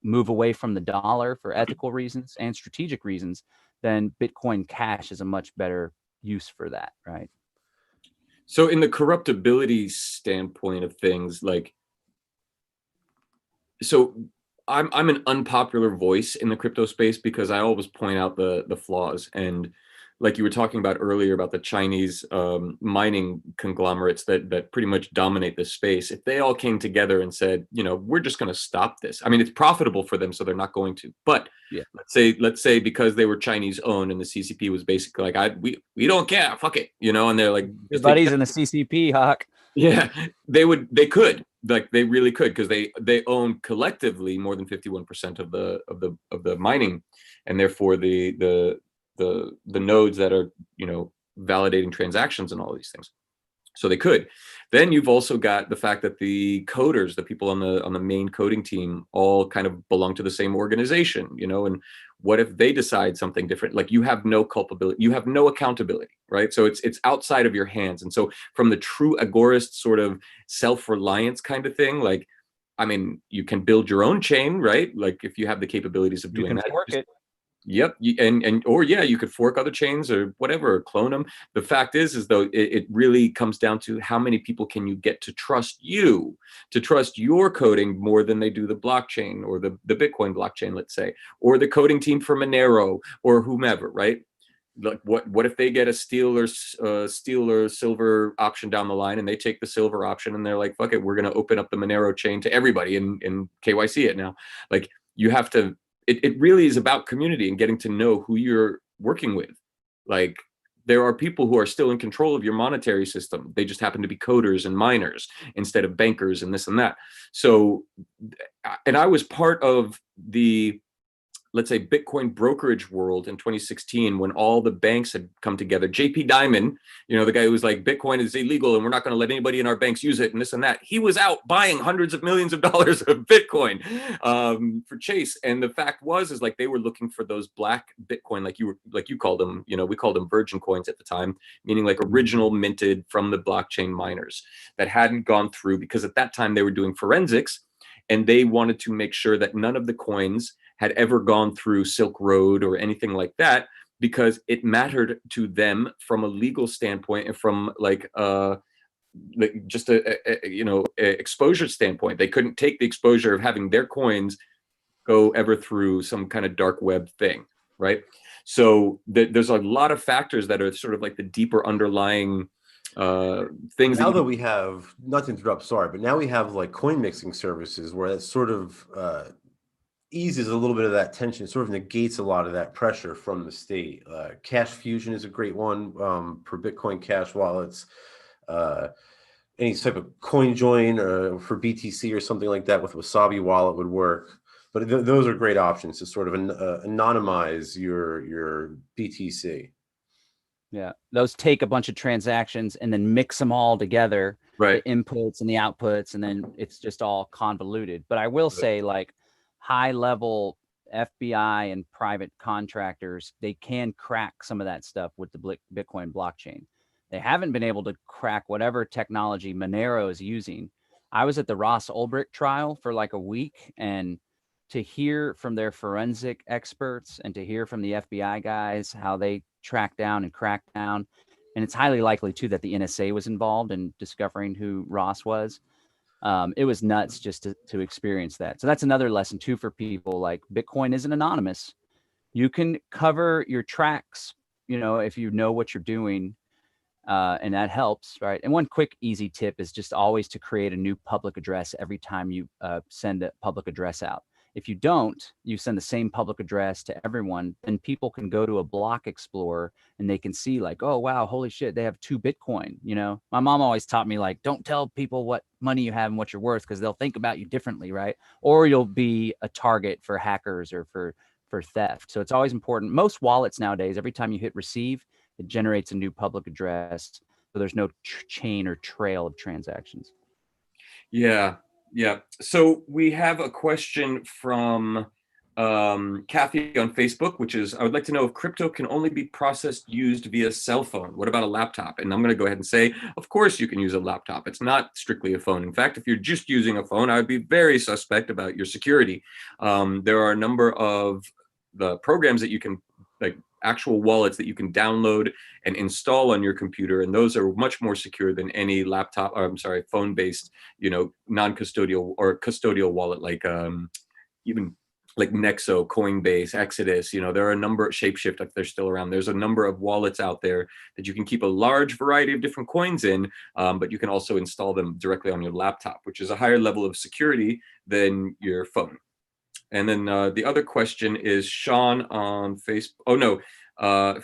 [SPEAKER 3] move away from the dollar for ethical reasons and strategic reasons, then Bitcoin Cash is a much better use for that, right?
[SPEAKER 1] So in the corruptibility standpoint of things, like, so I'm an unpopular voice in the crypto space because I always point out the flaws. And like you were talking about earlier about the Chinese mining conglomerates that pretty much dominate this space, if they all came together and said, you know, we're just going to stop this. I mean, it's profitable for them, so they're not going to. But yeah, let's say because they were Chinese owned and the CCP was basically like, we don't care, fuck it, you know, and they're like,
[SPEAKER 3] your buddies in the CCP, Hawk.
[SPEAKER 1] Yeah, they could, like they really could, because they own collectively more than 51% of the mining, and therefore the nodes that are, you know, validating transactions and all these things. So they could. Then you've also got the fact that the coders, the people on the main coding team, all kind of belong to the same organization, you know, and what if they decide something different? Like you have no culpability, you have no accountability, right? So it's outside of your hands. And so from the true agorist sort of self-reliance kind of thing, like, I mean, you can build your own chain, right? Like if you have the capabilities of doing that.
[SPEAKER 3] Fork it.
[SPEAKER 1] Yep. Or yeah, you could fork other chains or whatever, or clone them. The fact is though, it really comes down to how many people can you get to trust you, to trust your coding more than they do the blockchain or the Bitcoin blockchain, let's say, or the coding team for Monero or whomever, right? Like what if they get a steel or silver option down the line, and they take the silver option and they're like, fuck it, we're going to open up the Monero chain to everybody and KYC it now. Like, you have to, it really is about community and getting to know who you're working with. Like, there are people who are still in control of your monetary system. They just happen to be coders and miners instead of bankers and this and that. So, and I was part of the, let's say, Bitcoin brokerage world in 2016, when all the banks had come together. JP Diamond, the guy who was like, Bitcoin is illegal and we're not going to let anybody in our banks use it and this and that, he was out buying hundreds of millions of dollars of Bitcoin for Chase. And the fact is like, they were looking for those black Bitcoin, like you called them, we called them virgin coins at the time, meaning like original minted from the blockchain miners that hadn't gone through, because at that time they were doing forensics and they wanted to make sure that none of the coins had ever gone through Silk Road or anything like that, because it mattered to them from a legal standpoint and from just a exposure standpoint. They couldn't take the exposure of having their coins go ever through some kind of dark web thing, right? So there's a lot of factors that are sort of like the deeper underlying things.
[SPEAKER 2] Now that we have, not to interrupt, sorry, but now we have like coin mixing services where that sort of eases a little bit of that tension, sort of negates a lot of that pressure from the state. Cash Fusion is a great one for Bitcoin Cash wallets. Any type of coin join for BTC or something like that with Wasabi wallet would work. But those are great options to sort of anonymize your BTC.
[SPEAKER 3] Yeah, those take a bunch of transactions and then mix them all together,
[SPEAKER 1] right,
[SPEAKER 3] the inputs and the outputs, and then it's just all convoluted. But I will say, like, high level FBI and private contractors, they can crack some of that stuff with the Bitcoin blockchain. They haven't been able to crack whatever technology Monero is using. I was at the Ross Ulbricht trial for like a week, and to hear from their forensic experts and to hear from the FBI guys how they track down and crack down, and it's highly likely too that the NSA was involved in discovering who Ross was. It was nuts just to experience that. So that's another lesson too for people. Like, Bitcoin isn't anonymous. You can cover your tracks, if you know what you're doing, and that helps, right? And one quick easy tip is just always to create a new public address every time you send a public address out. If you don't, you send the same public address to everyone, then people can go to a block explorer and they can see like, oh, wow, holy shit, they have 2 Bitcoin. My mom always taught me, like, don't tell people what money you have and what you're worth, because they'll think about you differently, right? Or you'll be a target for hackers or for theft. So it's always important. Most wallets nowadays, every time you hit receive, it generates a new public address. So there's no chain or trail of transactions.
[SPEAKER 1] Yeah. So we have a question from Kathy on Facebook, which is, I would like to know if crypto can only be used via cell phone. What about a laptop? And I'm going to go ahead and say, of course you can use a laptop. It's not strictly a phone. In fact, if you're just using a phone, I would be very suspect about your security. There are a number of the programs that you can, like actual wallets that you can download and install on your computer, and those are much more secure than any laptop, or I'm sorry, phone-based, non-custodial or custodial wallet, like even like Nexo, Coinbase, Exodus. There are a number of Shapeshift, if they're still around. There's a number of wallets out there that you can keep a large variety of different coins in, but you can also install them directly on your laptop, which is a higher level of security than your phone. And then the other question is Sean on Facebook. Oh no,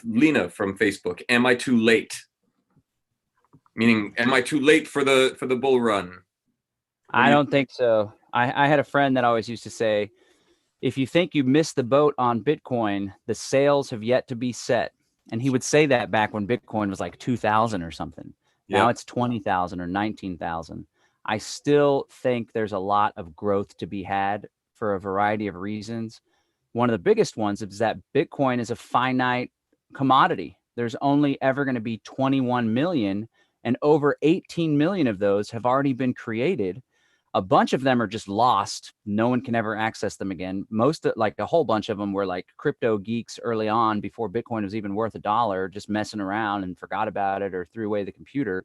[SPEAKER 1] Lena from Facebook. Am I too late? Meaning, am I too late for the bull run?
[SPEAKER 3] I don't think so. I had a friend that always used to say, if you think you missed the boat on Bitcoin, the sails have yet to be set. And he would say that back when Bitcoin was like 2,000 or something. Now it's 20,000 or 19,000. I still think there's a lot of growth to be had for a variety of reasons. One of the biggest ones is that Bitcoin is a finite commodity. There's only ever going to be 21 million, and over 18 million of those have already been created. A bunch of them are just lost. No one can ever access them again. Like a whole bunch of them were like crypto geeks early on before Bitcoin was even worth $1, just messing around and forgot about it or threw away the computer.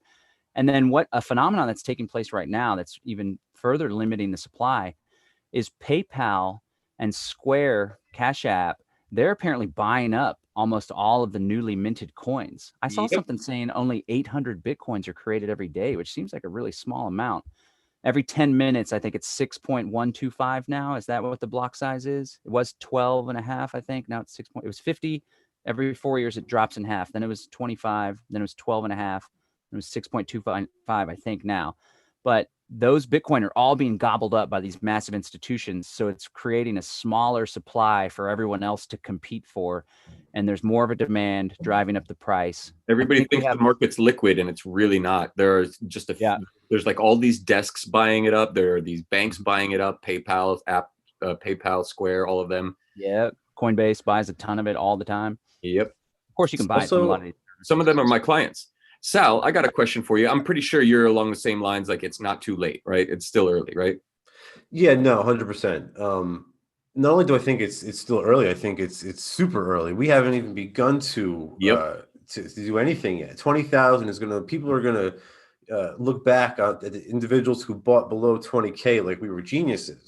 [SPEAKER 3] And then what a phenomenon that's taking place right now that's even further limiting the supply is PayPal and Square, Cash App. They're apparently buying up almost all of the newly minted coins. I saw something saying only 800 Bitcoins are created every day, which seems like a really small amount. Every 10 minutes, I think it's 6.125 now. Is that what the block size is? It was 12 and a half, I think. Now it's 6. It was 50. Every 4 years, it drops in half. Then it was 25. Then it was 12 and a half. It was 6.25, I think now. But those Bitcoin are all being gobbled up by these massive institutions. So it's creating a smaller supply for everyone else to compete for. And there's more of a demand driving up the price.
[SPEAKER 1] Everybody thinks the market's liquid, and it's really not. There's just there's like all these desks buying it up. There are these banks buying it up. PayPal app, PayPal, Square, all of them.
[SPEAKER 3] Yeah, Coinbase buys a ton of it all the time.
[SPEAKER 1] Yep.
[SPEAKER 3] Of course, you can buy it from a lot of these.
[SPEAKER 1] Some of them are my clients. Sal, I got a question for you. I'm pretty sure you're along the same lines. Like, it's not too late, right? It's still early, right?
[SPEAKER 2] Yeah, no, 100%. Not only do I think it's still early, I think it's super early. We haven't even begun to do anything yet. 20,000 is people are gonna look back at the individuals who bought below 20K like we were geniuses.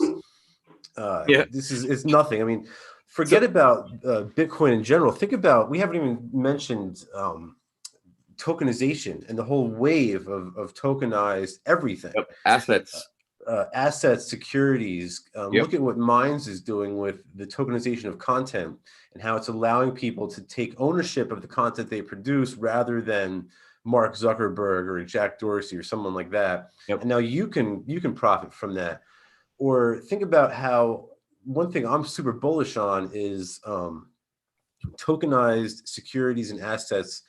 [SPEAKER 2] It's nothing. I mean, forget about Bitcoin in general. Think about, we haven't even mentioned tokenization and the whole wave of tokenized everything. Assets, securities. Look at what Minds is doing with the tokenization of content and how it's allowing people to take ownership of the content they produce rather than Mark Zuckerberg or Jack Dorsey or someone like that. And now you can profit from that. Or think about how, one thing I'm super bullish on is tokenized securities and assets,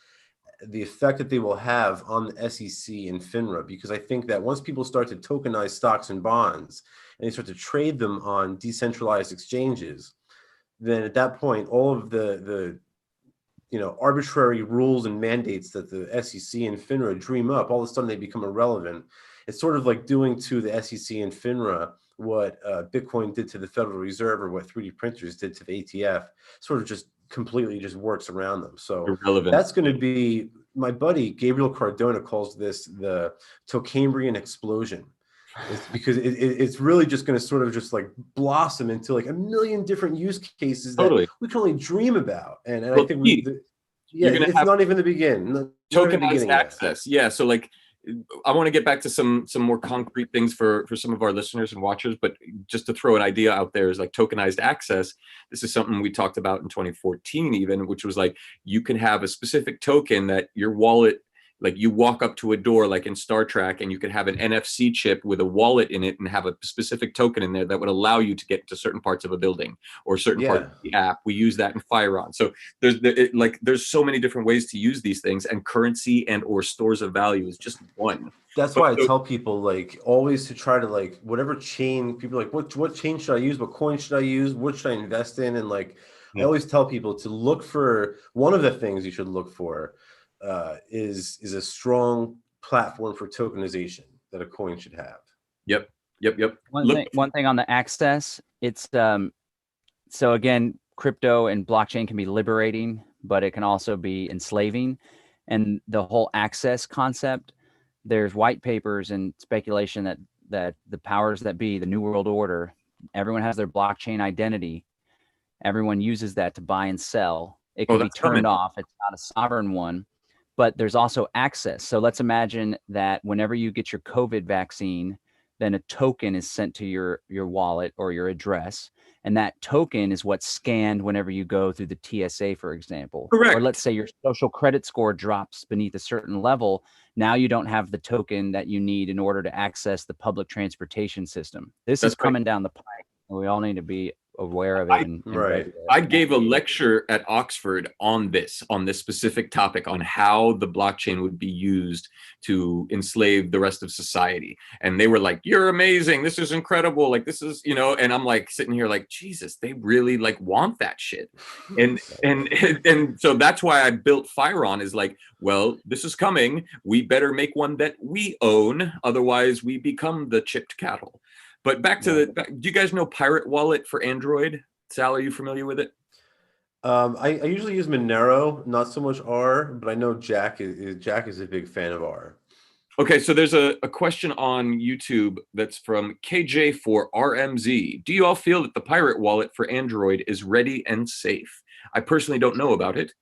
[SPEAKER 2] the effect that they will have on the SEC and FINRA, because I think that once people start to tokenize stocks and bonds and they start to trade them on decentralized exchanges, then at that point, all of the arbitrary rules and mandates that the SEC and FINRA dream up, all of a sudden they become irrelevant. It's sort of like doing to the SEC and FINRA what Bitcoin did to the Federal Reserve or what 3D printers did to the ATF, sort of just completely just works around them. So that's going to be, my buddy Gabriel Cardona calls this the Tocambrian explosion. It's because it's really just going to sort of just like blossom into like a million different use cases that we can only dream about. And I think it's not even the beginning.
[SPEAKER 1] Tokenized access. Yeah. So like, I want to get back to some more concrete things for some of our listeners and watchers, but just to throw an idea out there is like tokenized access. This is something we talked about in 2014 even, which was like, you can have a specific token that your wallet, like you walk up to a door like in Star Trek and you can have an NFC chip with a wallet in it and have a specific token in there that would allow you to get to certain parts of a building or certain parts of the app. We use that in Firon. So there's so many different ways to use these things, and currency and or stores of value is just one.
[SPEAKER 2] That's why I tell people like always to try to like whatever chain, people are like, what chain should I use? What coin should I use? What should I invest in? And like I always tell people to look for, one of the things you should look for is a strong platform for tokenization that a coin should have.
[SPEAKER 1] Yep.
[SPEAKER 3] One thing on the access, it's so again, crypto and blockchain can be liberating, but it can also be enslaving. And the whole access concept, there's white papers and speculation that the powers that be, the New World Order, everyone has their blockchain identity. Everyone uses that to buy and sell. It can be turned off. It's not a sovereign one. But there's also access. So let's imagine that whenever you get your COVID vaccine, then a token is sent to your wallet or your address. And that token is what's scanned whenever you go through the TSA, for example.
[SPEAKER 1] Correct.
[SPEAKER 3] Or let's say your social credit score drops beneath a certain level. Now you don't have the token that you need in order to access the public transportation system. This is coming down the pike. And we all need to be aware of it and ready to
[SPEAKER 1] I gave a
[SPEAKER 3] navigate it.
[SPEAKER 1] lecture at Oxford on this specific topic, on how the blockchain would be used to enslave the rest of society. And they were like, "You're amazing. This is incredible. Like, this is, and I'm like sitting here like, Jesus, they really like want that shit." And and so that's why I built Firon, is like, well, this is coming. We better make one that we own. Otherwise we become the chipped cattle. But back to do you guys know Pirate Wallet for Android? Sal, are you familiar with it?
[SPEAKER 2] I usually use Monero, not so much R, but I know Jack is a big fan of R.
[SPEAKER 1] Okay, so there's a question on YouTube that's from KJ4RMZ. Do you all feel that the Pirate Wallet for Android is ready and safe? I personally don't know about it.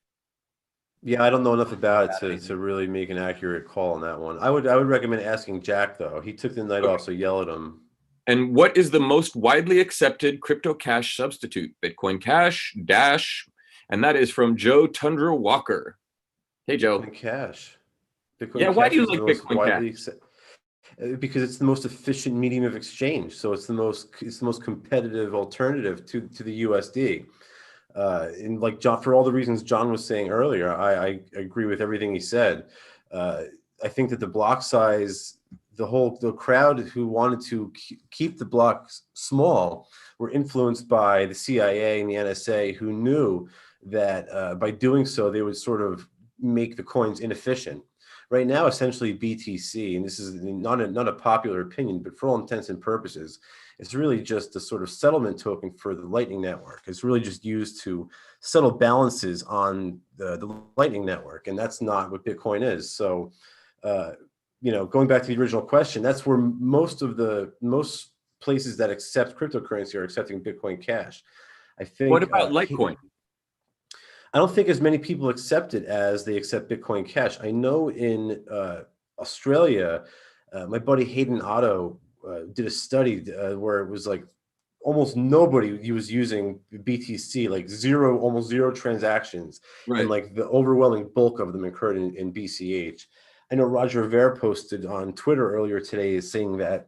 [SPEAKER 2] Yeah, I don't know enough about it to really make an accurate call on that one. I would recommend asking Jack, though. He took the night off, so yell at him.
[SPEAKER 1] And what is the most widely accepted crypto cash substitute? Bitcoin Cash, Dash, and that is from Joe Tundra Walker. Hey, Joe.
[SPEAKER 2] Bitcoin Cash.
[SPEAKER 1] Yeah, why do you like Bitcoin Cash?
[SPEAKER 2] Because it's the most efficient medium of exchange. So it's the most competitive alternative to the USD. And like John, for all the reasons John was saying earlier, I agree with everything he said. I think that the block size, the crowd who wanted to keep the blocks small were influenced by the CIA and the NSA, who knew that by doing so, they would sort of make the coins inefficient. Right now, essentially BTC, and this is not a popular opinion, but for all intents and purposes, it's really just a sort of settlement token for the Lightning Network. It's really just used to settle balances on the Lightning Network, and that's not what Bitcoin is. So, going back to the original question, that's where most places that accept cryptocurrency are accepting Bitcoin Cash. I think.
[SPEAKER 1] What about Litecoin?
[SPEAKER 2] I don't think as many people accept it as they accept Bitcoin Cash. I know in Australia, my buddy Hayden Otto did a study where it was like almost nobody was using BTC, like almost zero transactions, and like the overwhelming bulk of them occurred in BCH. I know Roger Ver posted on Twitter earlier today saying that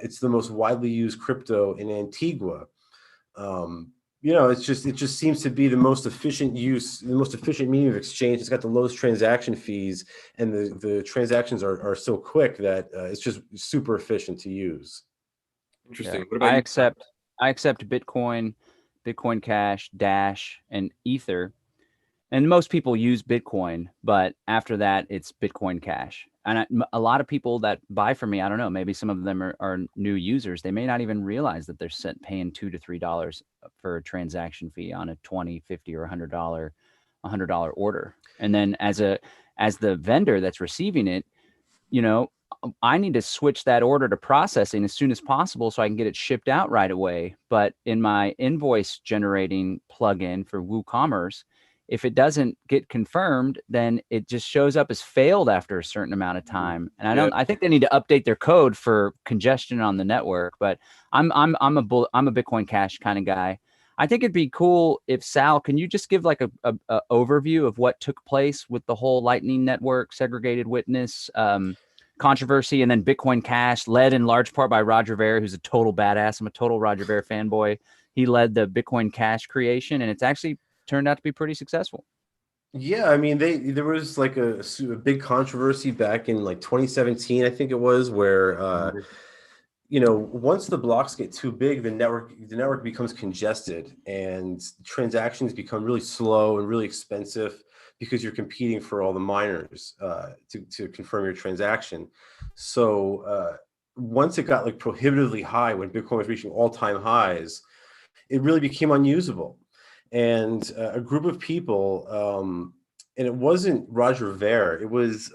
[SPEAKER 2] it's the most widely used crypto in Antigua. It just seems to be the most efficient medium of exchange. It's got the lowest transaction fees, and the transactions are so quick that it's just super efficient to use.
[SPEAKER 1] Interesting.
[SPEAKER 3] Yeah.
[SPEAKER 1] What about you?
[SPEAKER 3] I accept Bitcoin, Bitcoin Cash, Dash, and Ether. And most people use Bitcoin, but after that, it's Bitcoin Cash. And a lot of people that buy from me, I don't know, maybe some of them are new users. They may not even realize that they're paying $2 to $3 for a transaction fee on a $20, $50, or $100 order. And then as the vendor that's receiving it, I need to switch that order to processing as soon as possible so I can get it shipped out right away. But in my invoice generating plugin for WooCommerce, if it doesn't get confirmed, then it just shows up as failed after a certain amount of time. And I think they need to update their code for congestion on the network. But I'm a Bitcoin Cash kind of guy. I think it'd be cool if Sal, can you just give like a overview of what took place with the whole Lightning Network segregated witness controversy, and then Bitcoin Cash, led in large part by Roger Ver, who's a total badass. I'm a total Roger Ver fanboy. He led the Bitcoin Cash creation, and it's actually turned out to be pretty successful.
[SPEAKER 2] Yeah, I mean, there was like a big controversy back in like 2017, I think it was, where once the blocks get too big, the network becomes congested, and transactions become really slow and really expensive because you're competing for all the miners to confirm your transaction. So once it got like prohibitively high, when Bitcoin was reaching all-time highs, it really became unusable. And a group of people, and it wasn't Roger Ver, it was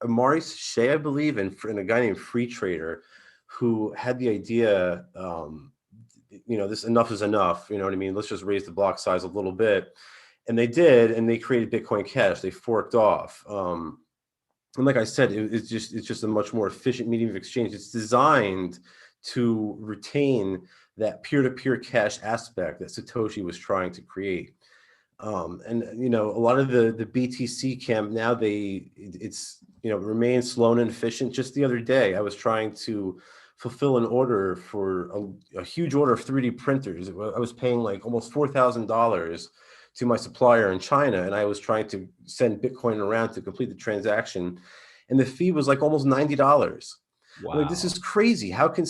[SPEAKER 2] Maurice Shea, I believe, and a guy named Free Trader, who had the idea, this enough is enough, you know what I mean? Let's just raise the block size a little bit. And they did, and they created Bitcoin Cash. They forked off. And like I said, it's just a much more efficient medium of exchange. It's designed to retain that peer-to-peer cash aspect that Satoshi was trying to create. And a lot of the BTC camp now, it remains slow and inefficient. Just the other day, I was trying to fulfill an order for a huge order of 3D printers. I was paying like almost $4,000 to my supplier in China, and I was trying to send Bitcoin around to complete the transaction, and the fee was like almost $90.
[SPEAKER 3] Wow.
[SPEAKER 2] Like, this is crazy. How can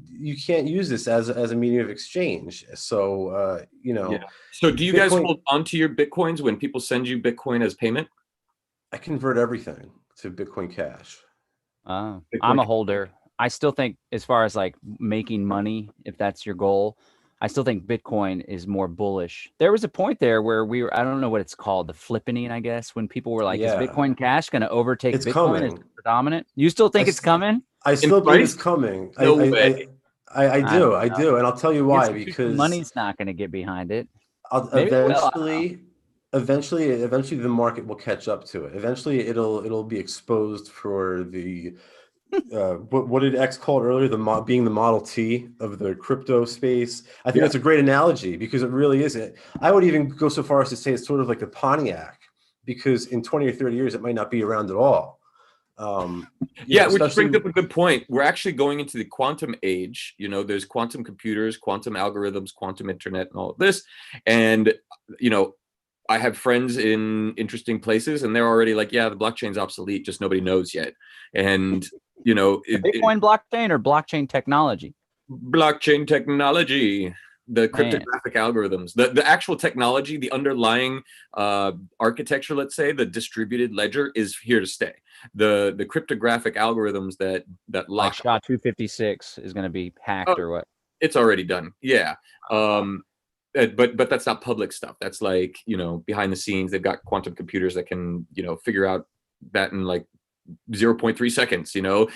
[SPEAKER 2] you can't use this as a medium of exchange? So,
[SPEAKER 1] Yeah. So do you guys
[SPEAKER 2] Bitcoin,
[SPEAKER 1] hold onto your Bitcoins when people send you Bitcoin as payment?
[SPEAKER 2] I convert everything to Bitcoin Cash.
[SPEAKER 3] I'm
[SPEAKER 1] Bitcoin.
[SPEAKER 3] a holder. I still think, as far as like making money, if that's your goal, I still think Bitcoin is more bullish. There was a point there where I don't know what it's called, the flippening, I guess, when people were like, is
[SPEAKER 2] Yeah,
[SPEAKER 3] Bitcoin Cash going to overtake
[SPEAKER 2] it's
[SPEAKER 3] Bitcoin as
[SPEAKER 2] coming.
[SPEAKER 3] predominant? You still think it's coming?
[SPEAKER 2] I
[SPEAKER 1] In
[SPEAKER 2] still believe it's
[SPEAKER 1] price?
[SPEAKER 2] coming.
[SPEAKER 1] No way.
[SPEAKER 2] I
[SPEAKER 3] I don't
[SPEAKER 2] do, and I'll tell you
[SPEAKER 3] know.
[SPEAKER 2] why.
[SPEAKER 3] Institutional
[SPEAKER 2] Because
[SPEAKER 3] money's not going to get behind it.
[SPEAKER 2] I'll,
[SPEAKER 3] Maybe it will. I don't know.
[SPEAKER 2] eventually, the market will catch up to it. Eventually, it'll be exposed for the what did X call it earlier? Being the Model T of the crypto space. I think
[SPEAKER 1] Yeah.
[SPEAKER 2] that's a great analogy, because it really is it. I would even go so far as to say it's sort of like the Pontiac, because in 20 or 30 years it might not be around at all.
[SPEAKER 1] Yeah, which
[SPEAKER 2] Especially,
[SPEAKER 1] brings up a good point. We're actually going into the quantum age. You know, there's quantum computers, quantum algorithms, quantum internet, and all of this. And, you know, I have friends in interesting places, and they're already like, yeah, the blockchain's obsolete, just nobody knows yet. And, you know,
[SPEAKER 3] Bitcoin blockchain or blockchain technology?
[SPEAKER 1] blockchain technology, the
[SPEAKER 3] Man.
[SPEAKER 1] cryptographic algorithms, the actual technology, the underlying architecture, let's say, the distributed ledger is here to stay. The cryptographic algorithms that
[SPEAKER 3] Like
[SPEAKER 1] lock
[SPEAKER 3] SHA-256 is going to be hacked or what?
[SPEAKER 1] it's already done. Yeah. But that's not public stuff. That's like, you know, behind the scenes, they've got quantum computers that can, you know, figure out that in like 0.3 seconds, you know.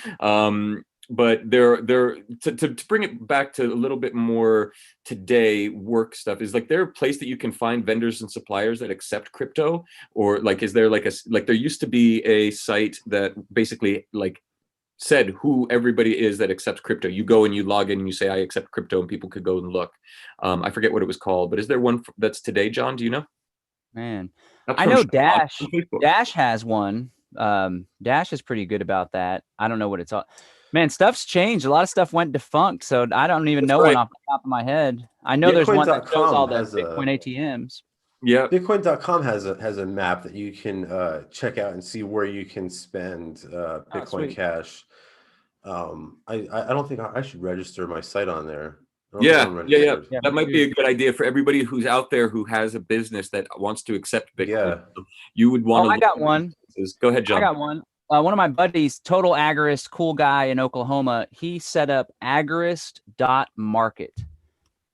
[SPEAKER 1] But to bring it back to a little bit more today work stuff, is like there a place that you can find vendors and suppliers that accept crypto? Or like, is there like there used to be a site that basically like said who everybody is that accepts crypto. You go and you log in and you say, I accept crypto, and people could go and look. I forget what it was called, but is there one that's today, John? Do you know?
[SPEAKER 3] Man,
[SPEAKER 1] That's
[SPEAKER 3] I
[SPEAKER 1] from
[SPEAKER 3] know
[SPEAKER 1] Sean on
[SPEAKER 3] Dash.
[SPEAKER 1] Facebook.
[SPEAKER 3] Dash has one. Dash is pretty good about that. I don't know what it's all. Man, stuff's changed. A lot of stuff went defunct, so I don't even
[SPEAKER 1] That's
[SPEAKER 3] know one
[SPEAKER 1] right.
[SPEAKER 3] off the top of my head. I know there's one that shows
[SPEAKER 2] Bitcoin.com
[SPEAKER 3] all the
[SPEAKER 2] has
[SPEAKER 3] Bitcoin ATMs.
[SPEAKER 1] Yeah.
[SPEAKER 2] Bitcoin.com has a map that you can check out and see where you can spend Bitcoin
[SPEAKER 3] Sweet.
[SPEAKER 2] Cash. I don't think I should register my site on there. I don't think
[SPEAKER 1] Yeah,
[SPEAKER 2] I'm
[SPEAKER 1] yeah.
[SPEAKER 2] registered.
[SPEAKER 3] Yeah,
[SPEAKER 1] That might be a good idea for everybody who's out there who has a business that wants to accept Bitcoin.
[SPEAKER 2] Yeah.
[SPEAKER 1] You would want
[SPEAKER 3] Oh,
[SPEAKER 1] to
[SPEAKER 3] I
[SPEAKER 1] look
[SPEAKER 3] got
[SPEAKER 1] at
[SPEAKER 3] one.
[SPEAKER 1] businesses. Go ahead,
[SPEAKER 3] I
[SPEAKER 1] John.
[SPEAKER 3] got one. One of my buddies, total agorist, cool guy in Oklahoma, he set up agorist.market.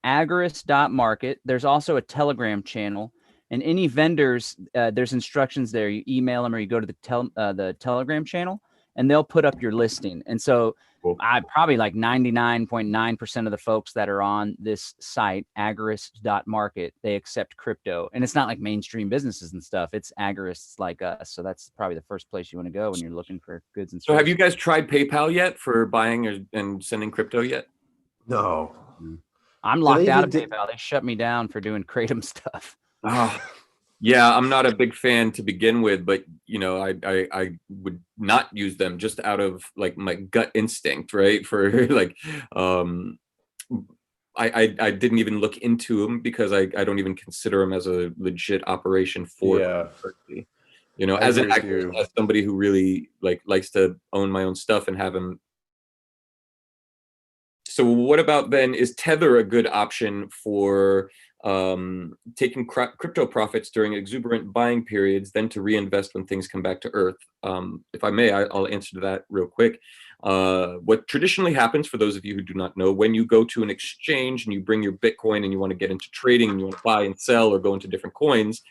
[SPEAKER 3] Agorist.market. There's also a Telegram channel, and any vendors, there's instructions there. You email them or you go to the Telegram channel, and they'll put up your listing. And so
[SPEAKER 1] Cool.
[SPEAKER 3] I probably like 99.9% of the folks that are on this site, agorist.market, they accept crypto. And it's not like mainstream businesses and stuff. It's agorists like us. So that's probably the first place you want to go when you're looking for goods and
[SPEAKER 1] So
[SPEAKER 3] services.
[SPEAKER 1] have you guys tried PayPal yet for buying and sending crypto yet?
[SPEAKER 2] No.
[SPEAKER 3] I'm locked out of PayPal. They shut me down for doing Kratom stuff.
[SPEAKER 1] Oh, yeah, I'm not a big fan to begin with, but you know, I would not use them just out of like my gut instinct, right? For like, I didn't even look into them because I don't even consider them as a legit operation for cryptocurrency. You know,
[SPEAKER 2] I
[SPEAKER 1] as an
[SPEAKER 2] agree with
[SPEAKER 1] activist,
[SPEAKER 2] you.
[SPEAKER 1] as somebody who really likes to own my own stuff and have them. So what about then, is Tether a good option for taking crypto profits during exuberant buying periods, then to reinvest when things come back to earth? If I may, I'll answer to that real quick. What traditionally happens, for those of you who do not know, when you go to an exchange and you bring your Bitcoin and you want to get into trading and you want to buy and sell or go into different coins,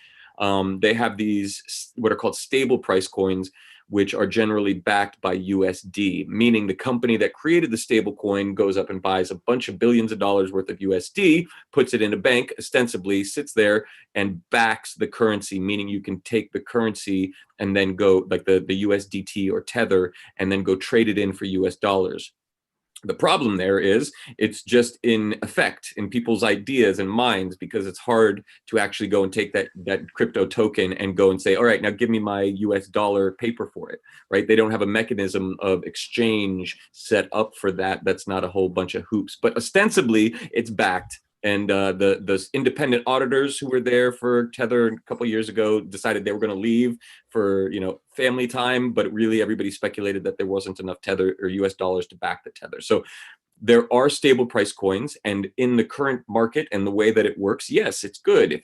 [SPEAKER 1] they have these what are called stable price coins, which are generally backed by USD, meaning the company that created the stable coin goes up and buys a bunch of billions of dollars worth of USD, puts it in a bank, ostensibly sits there and backs the currency, meaning you can take the currency and then go like the USDT or Tether and then go trade it in for US dollars. The problem there is it's just in effect in people's ideas and minds, because it's hard to actually go and take that crypto token and go and say, all right, now give me my US dollar paper for it, right? They don't have a mechanism of exchange set up for that. That's not a whole bunch of hoops, but ostensibly it's backed. And the independent auditors who were there for Tether a couple of years ago decided they were going to leave for family time, but really everybody speculated that there wasn't enough Tether or US dollars to back the Tether. So there are stable price coins, and in the current market and the way that it works, yes, it's good. If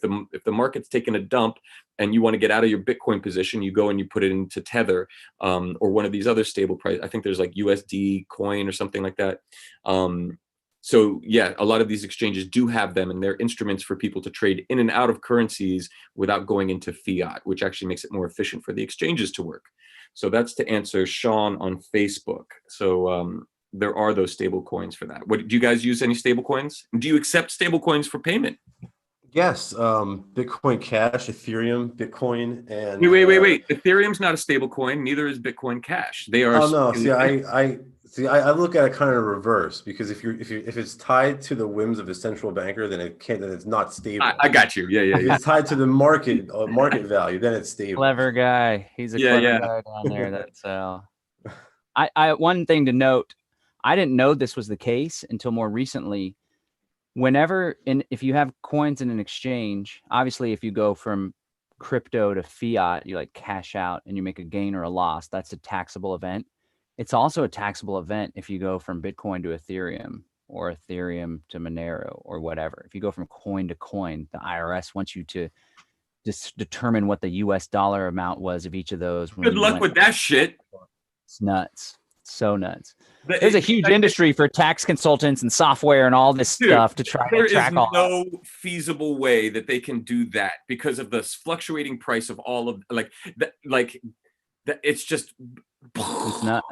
[SPEAKER 1] the market's taking a dump and you want to get out of your Bitcoin position, you go and you put it into Tether, or one of these other stable price. I think there's like USD coin or something like that. So yeah, a lot of these exchanges do have them, and they're instruments for people to trade in and out of currencies without going into fiat, which actually makes it more efficient for the exchanges to work. So that's to answer Sean on Facebook. So there are those stable coins for that. Do you guys use any stable coins? Do you accept stable coins for payment?
[SPEAKER 2] Yes, Bitcoin Cash, Ethereum, Bitcoin, and
[SPEAKER 1] Wait. Ethereum's not a stable coin. Neither is Bitcoin Cash. They are.
[SPEAKER 2] oh no, I look at it kind of reverse, because if it's tied to the whims of a central banker, then it's not stable.
[SPEAKER 1] I got you. Yeah.
[SPEAKER 2] If it's tied to the market value, then it's stable.
[SPEAKER 3] Clever guy. He's a clever guy down there. That's I one thing to note, I didn't know this was the case until more recently. If you have coins in an exchange, obviously if you go from crypto to fiat, you like cash out and you make a gain or a loss, that's a taxable event. It's also a taxable event if you go from Bitcoin to Ethereum, or Ethereum to Monero, or whatever. If you go from coin to coin, the IRS wants you to just determine what the US dollar amount was of each of those.
[SPEAKER 1] Good luck with that shit.
[SPEAKER 3] It's nuts. So nuts. There's a huge industry for tax consultants and software and all this stuff to try to track all.
[SPEAKER 1] There is no feasible way that they can do that because of the fluctuating price of all of that. It's just,
[SPEAKER 3] it's nuts.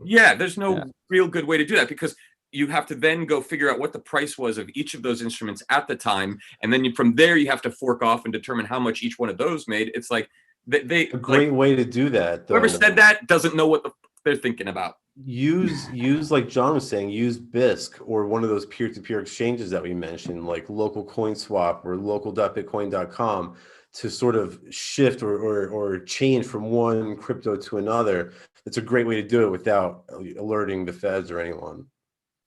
[SPEAKER 1] Yeah, there's no real good way to do that, because you have to then go figure out what the price was of each of those instruments at the time, and then from there you have to fork off and determine how much each one of those made. It's like a
[SPEAKER 2] great way to do that.
[SPEAKER 1] Whoever said that doesn't know what they're thinking about.
[SPEAKER 2] Use like John was saying, use BISC or one of those peer-to-peer exchanges that we mentioned, like local coin swap or local.bitcoin.com, to sort of shift or change from one crypto to another. It's a great way to do it without alerting the feds or anyone.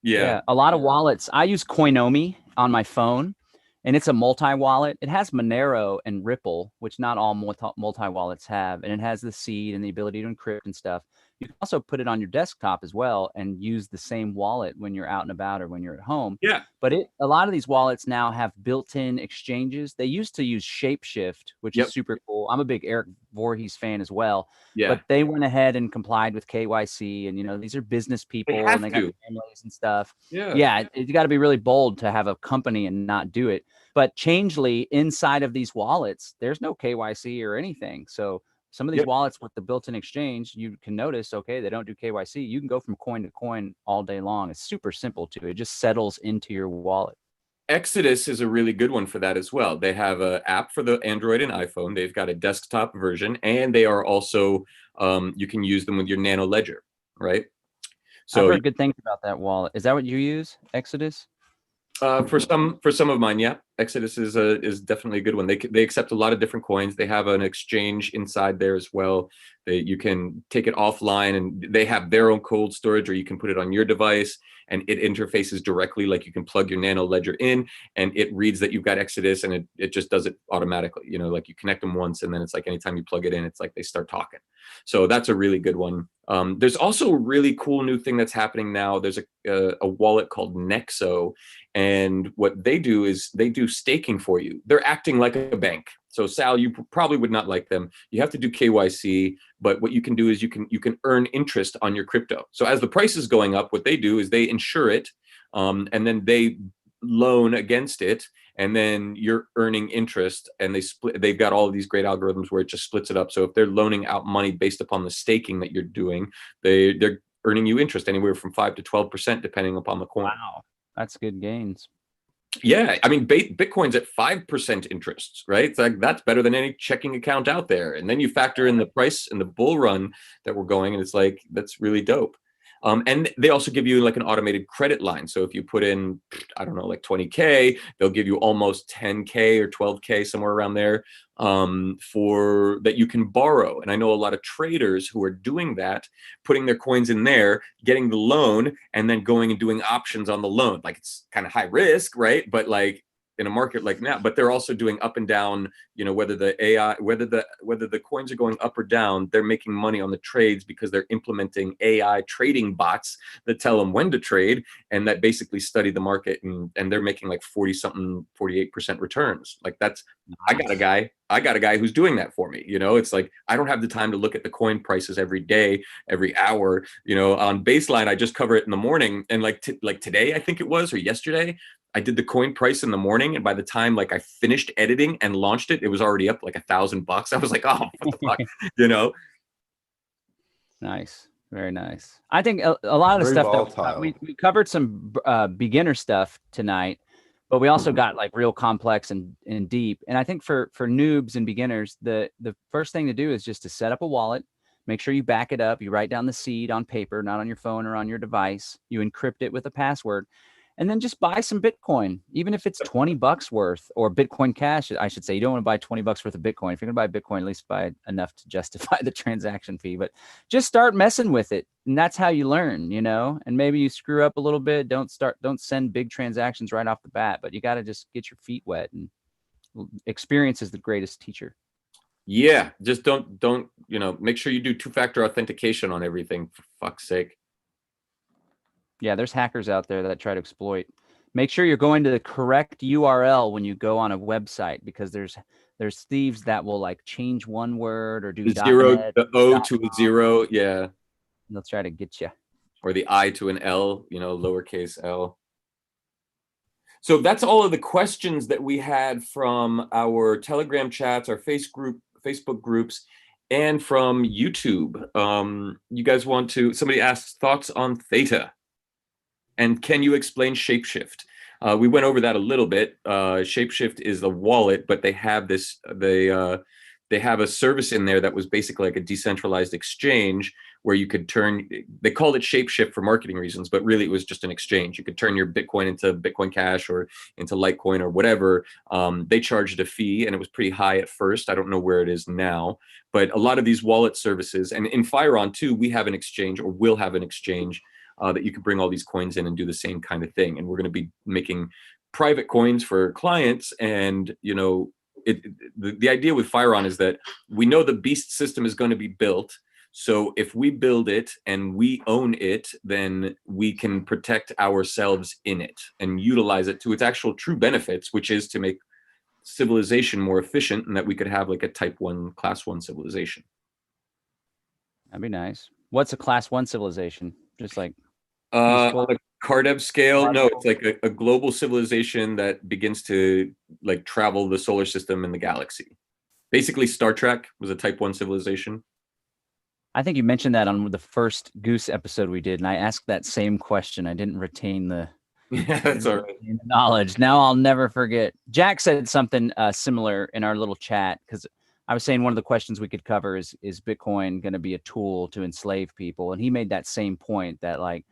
[SPEAKER 3] Yeah, a lot of wallets. I use Coinomi on my phone, and it's a multi-wallet. It has Monero and Ripple, which not all multi-wallets have, and it has the seed and the ability to encrypt and stuff. You can also put it on your desktop as well and use the same wallet when you're out and about or when you're at home.
[SPEAKER 1] Yeah.
[SPEAKER 3] But a lot of these wallets now have built-in exchanges. They used to use Shapeshift, which is super cool. I'm a big Eric Voorhees fan as well.
[SPEAKER 1] Yeah.
[SPEAKER 3] But they went ahead and complied with KYC, and these are business people and they got families and stuff. Yeah, you got to be really bold to have a company and not do it. But Changely, inside of these wallets, there's no KYC or anything. So some of these wallets with the built-in exchange, you can notice, okay, they don't do KYC. You can go from coin to coin all day long. It's super simple too. It just settles into your wallet.
[SPEAKER 1] Exodus is a really good one for that as well. They have an app for the Android and iPhone. They've got a desktop version, and they are also, you can use them with your Nano Ledger, right?
[SPEAKER 3] So I've heard good things about that wallet. Is that what you use, Exodus?
[SPEAKER 1] For some of mine, yeah. Exodus is definitely a good one. They accept a lot of different coins. They have an exchange inside there as well. You can take it offline, and they have their own cold storage, or you can put it on your device, and it interfaces directly. Like you can plug your Nano Ledger in, and it reads that you've got Exodus, and it just does it automatically. Like you connect them once, and then it's like anytime you plug it in, it's like they start talking. So that's a really good one. There's also a really cool new thing that's happening now. There's a wallet called Nexo, and what they do is they do staking for you. They're acting like a bank. So Sal, you probably would not like them. You have to do KYC, but what you can do is you can earn interest on your crypto. So as the price is going up, what they do is they insure it, and then they loan against it, and then you're earning interest, and they've got all of these great algorithms where it just splits it up. So if they're loaning out money based upon the staking that you're doing, they're earning you interest anywhere from 5 to 12% depending upon the coin.
[SPEAKER 3] Wow, that's good gains.
[SPEAKER 1] Yeah, I mean, Bitcoin's at 5% interest, right? It's like that's better than any checking account out there. And then you factor in the price and the bull run that we're going, and it's like that's really dope. And they also give you like an automated credit line. So if you put in, I don't know, like 20K, they'll give you almost 10K or 12K, somewhere around there, for that you can borrow. And I know a lot of traders who are doing that, putting their coins in there, getting the loan, and then going and doing options on the loan. Like, it's kind of high risk, right? But like, in a market like that, but they're also doing up and down, whether the coins are going up or down, they're making money on the trades because they're implementing AI trading bots that tell them when to trade, and that basically study the market, and they're making like 48% returns. Like, that's nice. I got a guy who's doing that for me. It's like, I don't have the time to look at the coin prices every day, every hour. On Baseline, I just cover it in the morning, and like today, I think it was, or yesterday, I did the coin price in the morning, and by the time like I finished editing and launched it, it was already up like $1,000. I was like, oh, what the fuck,
[SPEAKER 3] Nice, very nice. I think a lot of the stuff that we covered some beginner stuff tonight, but we also got like real complex and deep. And I think for noobs and beginners, the first thing to do is just to set up a wallet. Make sure you back it up. You write down the seed on paper, not on your phone or on your device. You encrypt it with a password. And then just buy some Bitcoin, even if it's $20 worth, or Bitcoin Cash, I should say. You don't want to buy $20 worth of Bitcoin. If you're going to buy Bitcoin, at least buy enough to justify the transaction fee. But just start messing with it, and that's how you learn, And maybe you screw up a little bit. Don't send big transactions right off the bat. But you got to just get your feet wet, and experience is the greatest teacher.
[SPEAKER 1] Yeah, just don't make sure you do two-factor authentication on everything, for fuck's sake.
[SPEAKER 3] Yeah, there's hackers out there that try to exploit. Make sure you're going to the correct URL when you go on a website, because there's thieves that will like change one word or do
[SPEAKER 1] the O to a zero. Yeah.
[SPEAKER 3] They'll try to get you.
[SPEAKER 1] Or the I to an L, lowercase L. So that's all of the questions that we had from our Telegram chats, our Facebook groups, and from YouTube. You guys somebody asks thoughts on Theta. And can you explain Shapeshift? We went over that a little bit. Shapeshift is a wallet, but they have they have a service in there that was basically like a decentralized exchange where you could they called it Shapeshift for marketing reasons, but really it was just an exchange. You could turn your Bitcoin into Bitcoin Cash or into Litecoin or whatever. They charged a fee, and it was pretty high at first. I don't know where it is now, but a lot of these wallet services, and in Firon too, we have an exchange, or will have an exchange, that you can bring all these coins in and do the same kind of thing. And we're going to be making private coins for clients. And, the idea with Firon is that we know the beast system is going to be built. So if we build it and we own it, then we can protect ourselves in it and utilize it to its actual true benefits, which is to make civilization more efficient, and that we could have like a type 1, class 1 civilization.
[SPEAKER 3] That'd be nice. What's a class 1 civilization? Just like
[SPEAKER 1] on a Cardev scale? No, it's like a global civilization that begins to like travel the solar system and the galaxy. Basically, Star Trek was a type 1 civilization.
[SPEAKER 3] I think you mentioned that on the first Goose episode we did, and I asked that same question. I didn't retain the
[SPEAKER 1] that's all right.
[SPEAKER 3] knowledge. Now I'll never forget. Jack said something similar in our little chat, because I was saying one of the questions we could cover is Bitcoin going to be a tool to enslave people? And he made that same point that like,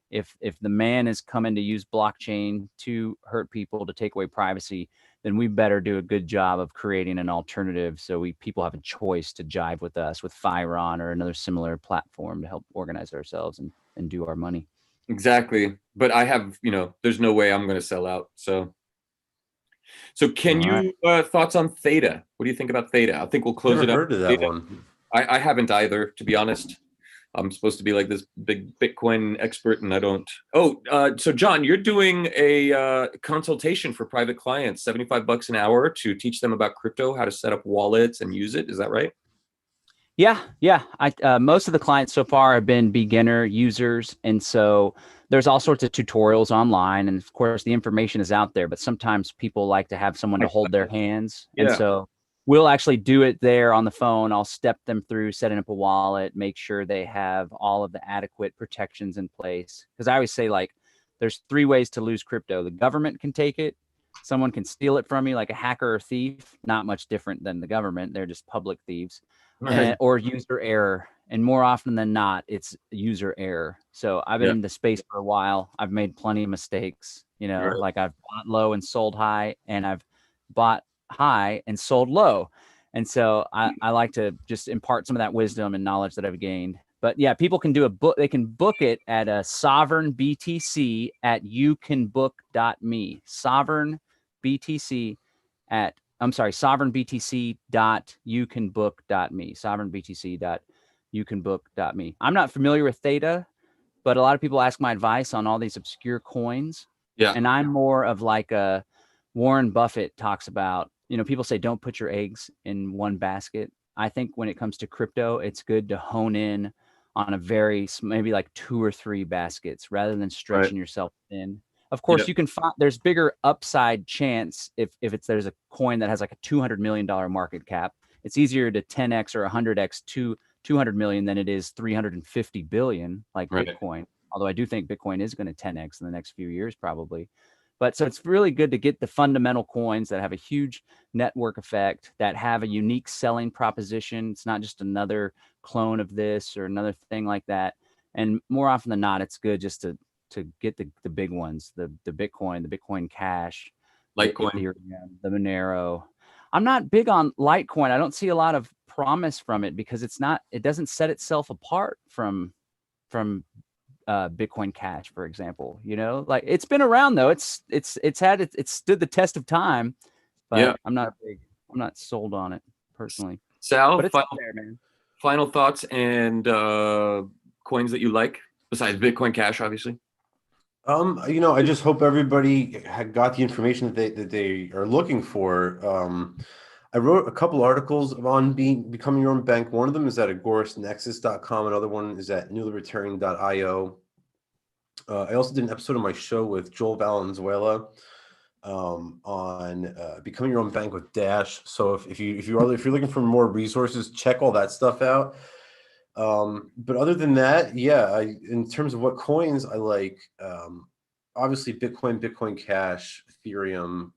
[SPEAKER 3] if the man is coming to use blockchain to hurt people, to take away privacy, then we better do a good job of creating an alternative so people have a choice to jive with us, with Firon or another similar platform to help organize ourselves and do our money.
[SPEAKER 1] Exactly. But I have, there's no way I'm going to sell out. So can you thoughts on Theta? What do you think about Theta? I think we'll close it up.
[SPEAKER 2] Never heard of that one.
[SPEAKER 1] I haven't either, to be honest. I'm supposed to be like this big Bitcoin expert, and I don't. So John, you're doing a consultation for private clients, $75 an hour, to teach them about crypto, how to set up wallets and use it. Is that right?
[SPEAKER 3] Yeah. Most of the clients so far have been beginner users, and so there's all sorts of tutorials online, and of course the information is out there. But sometimes people like to have someone to hold their hands, and so we'll actually do it there on the phone. I'll step them through setting up a wallet, make sure they have all of the adequate protections in place. Because I always say, like, there's 3 ways to lose crypto. The government can take it. Someone can steal it from you, like a hacker or thief. Not much different than the government. They're just public thieves. Or user error. And more often than not, it's user error. So I've been in the space for a while. I've made plenty of mistakes. Like I've bought low and sold high, and I've bought high and sold low. And so I like to just impart some of that wisdom and knowledge that I've gained. But yeah, people can do a book. They can book it at a sovereign BTC at youcanbook.me. Sovereign BTC at, I'm sorry, sovereignbtc.youcanbook.me. Sovereignbtc.youcanbook.me. I'm not familiar with Theta, but a lot of people ask my advice on all these obscure coins.
[SPEAKER 1] Yeah.
[SPEAKER 3] And I'm more of like a Warren Buffett talks about, people say don't put your eggs in one basket. I think when it comes to crypto, it's good to hone in on maybe like 2 or 3 baskets rather than stretching yourself thin. Of course, you can find there's bigger upside chance if there's a coin that has like a $200 million market cap. It's easier to 10x or 100x to 200 million than it is 350 billion like Bitcoin. Although I do think Bitcoin is going to 10x in the next few years probably. But so it's really good to get the fundamental coins that have a huge network effect, that have a unique selling proposition. It's not just another clone of this or another thing like that. And more often than not, it's good just to get the big ones, the Bitcoin, the Bitcoin Cash,
[SPEAKER 1] Litecoin,
[SPEAKER 3] the Ethereum, the Monero. I'm not big on Litecoin. I don't see a lot of promise from it because it doesn't set itself apart from Bitcoin Cash, for example. Like it's been around though. It's stood the test of time, but I'm not sold on it personally.
[SPEAKER 1] Sal,
[SPEAKER 3] but it's there, man.
[SPEAKER 1] Final thoughts and coins that you like besides Bitcoin Cash, obviously.
[SPEAKER 2] I just hope everybody had got the information that they are looking for. I wrote a couple articles on becoming your own bank. One of them is at agorastnexus.com. Another one is at newlibertarian.io. I also did an episode of my show with Joel Valenzuela on becoming your own bank with Dash. So if you're looking for more resources, check all that stuff out. But other than that, in terms of what coins I like, obviously Bitcoin Cash, Ethereum.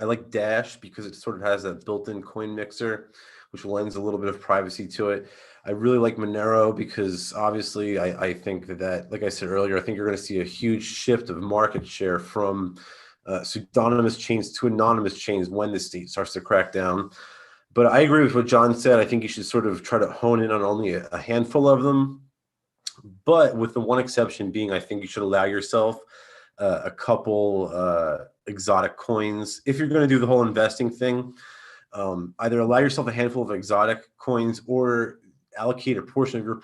[SPEAKER 2] I like Dash because it sort of has a built-in coin mixer, which lends a little bit of privacy to it. I really like Monero because obviously I think that, like I said earlier, I think you're going to see a huge shift of market share from pseudonymous chains to anonymous chains when the state starts to crack down. But I agree with what John said. I think you should sort of try to hone in on only a handful of them. But with the one exception being, I think you should allow yourself a couple exotic coins. If you're going to do the whole investing thing, either allow yourself a handful of exotic coins or allocate a portion of your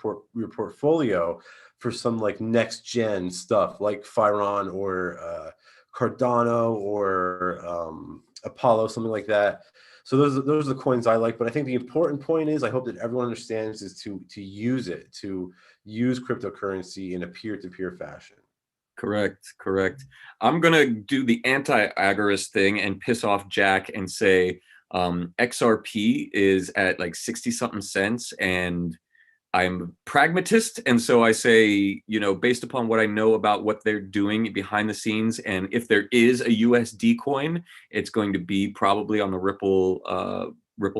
[SPEAKER 2] portfolio for some like next gen stuff like Firon or Cardano or Apollo, something like that. So those are the coins I like. But I think the important point is, I hope that everyone understands, is to use cryptocurrency in a peer-to-peer fashion.
[SPEAKER 1] Correct. I'm going to do the anti-agorist thing and piss off Jack and say XRP is at like 60 something cents, and I'm a pragmatist. And so I say, based upon what I know about what they're doing behind the scenes, and if there is a USD coin, it's going to be probably on the Ripple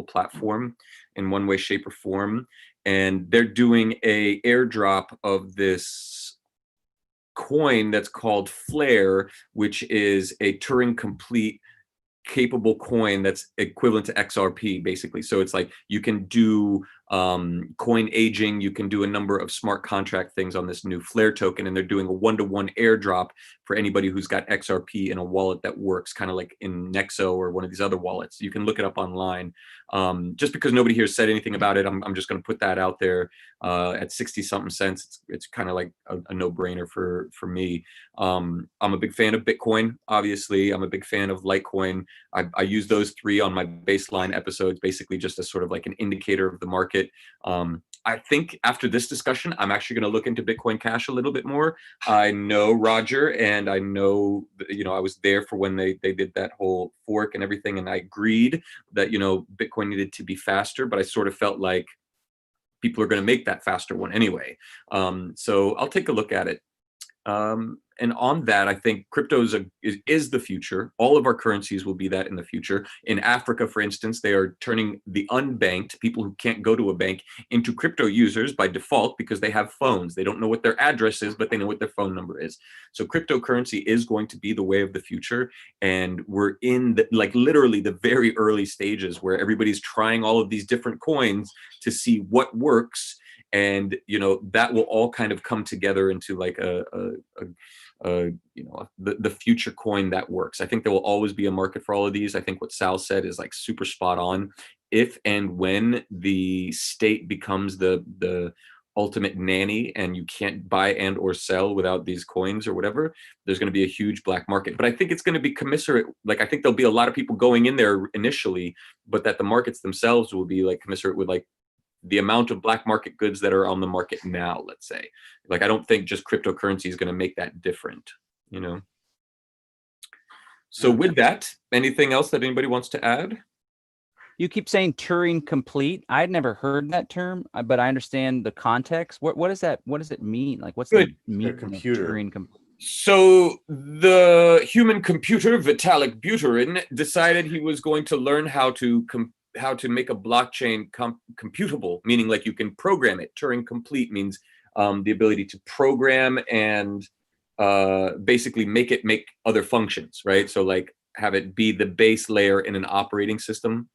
[SPEAKER 1] platform in one way, shape, or form. And they're doing a airdrop of this coin that's called Flare, which is a Turing complete capable coin that's equivalent to XRP, basically. So it's like you can do coin aging, you can do a number of smart contract things on this new Flare token, and they're doing a 1-to-1 airdrop for anybody who's got XRP in a wallet that works, kind of like in Nexo or one of these other wallets. You can look it up online. Just because nobody here said anything about it, I'm just going to put that out there. At 60 something cents, it's kind of like a no-brainer for me. I'm a big fan of Bitcoin, obviously. I'm a big fan of Litecoin. I use those three on my baseline episodes, basically just as sort of like an indicator of the market. I think after this discussion, I'm actually going to look into Bitcoin Cash a little bit more. I know Roger, and I know, I was there for when they did that whole fork and everything, and I agreed that, Bitcoin needed to be faster, but I sort of felt like people are going to make that faster one anyway. So I'll take a look at it. on that, I think crypto is the future. All of our currencies will be that in the future. In Africa, for instance, they are turning the unbanked, people who can't go to a bank, into crypto users by default because they have phones. They don't know what their address is, but they know what their phone number is. So cryptocurrency is going to be the way of the future. And we're in literally the very early stages where everybody's trying all of these different coins to see what works. And, that will all kind of come together into like the future coin that works. I think there will always be a market for all of these. I think what Sal said is like super spot on. If and when the state becomes the ultimate nanny and you can't buy and or sell without these coins or whatever, there's going to be a huge black market. But I think it's going to be commiserate. Like, I think there'll be a lot of people going in there initially, but that the markets themselves will be like commiserate with like the amount of black market goods that are on the market now, let's say. Like, I don't think just cryptocurrency is going to make that different, So with that, anything else that anybody wants to add?
[SPEAKER 3] You keep saying Turing complete. I'd never heard that term, but I understand the context. What is that? What does it mean? Like, what's the meaning of Turing complete?
[SPEAKER 1] So the human computer, Vitalik Buterin, decided he was going to learn how to make a blockchain computable, meaning like you can program it. Turing complete means the ability to program and basically make it make other functions, right? So like have it be the base layer in an operating system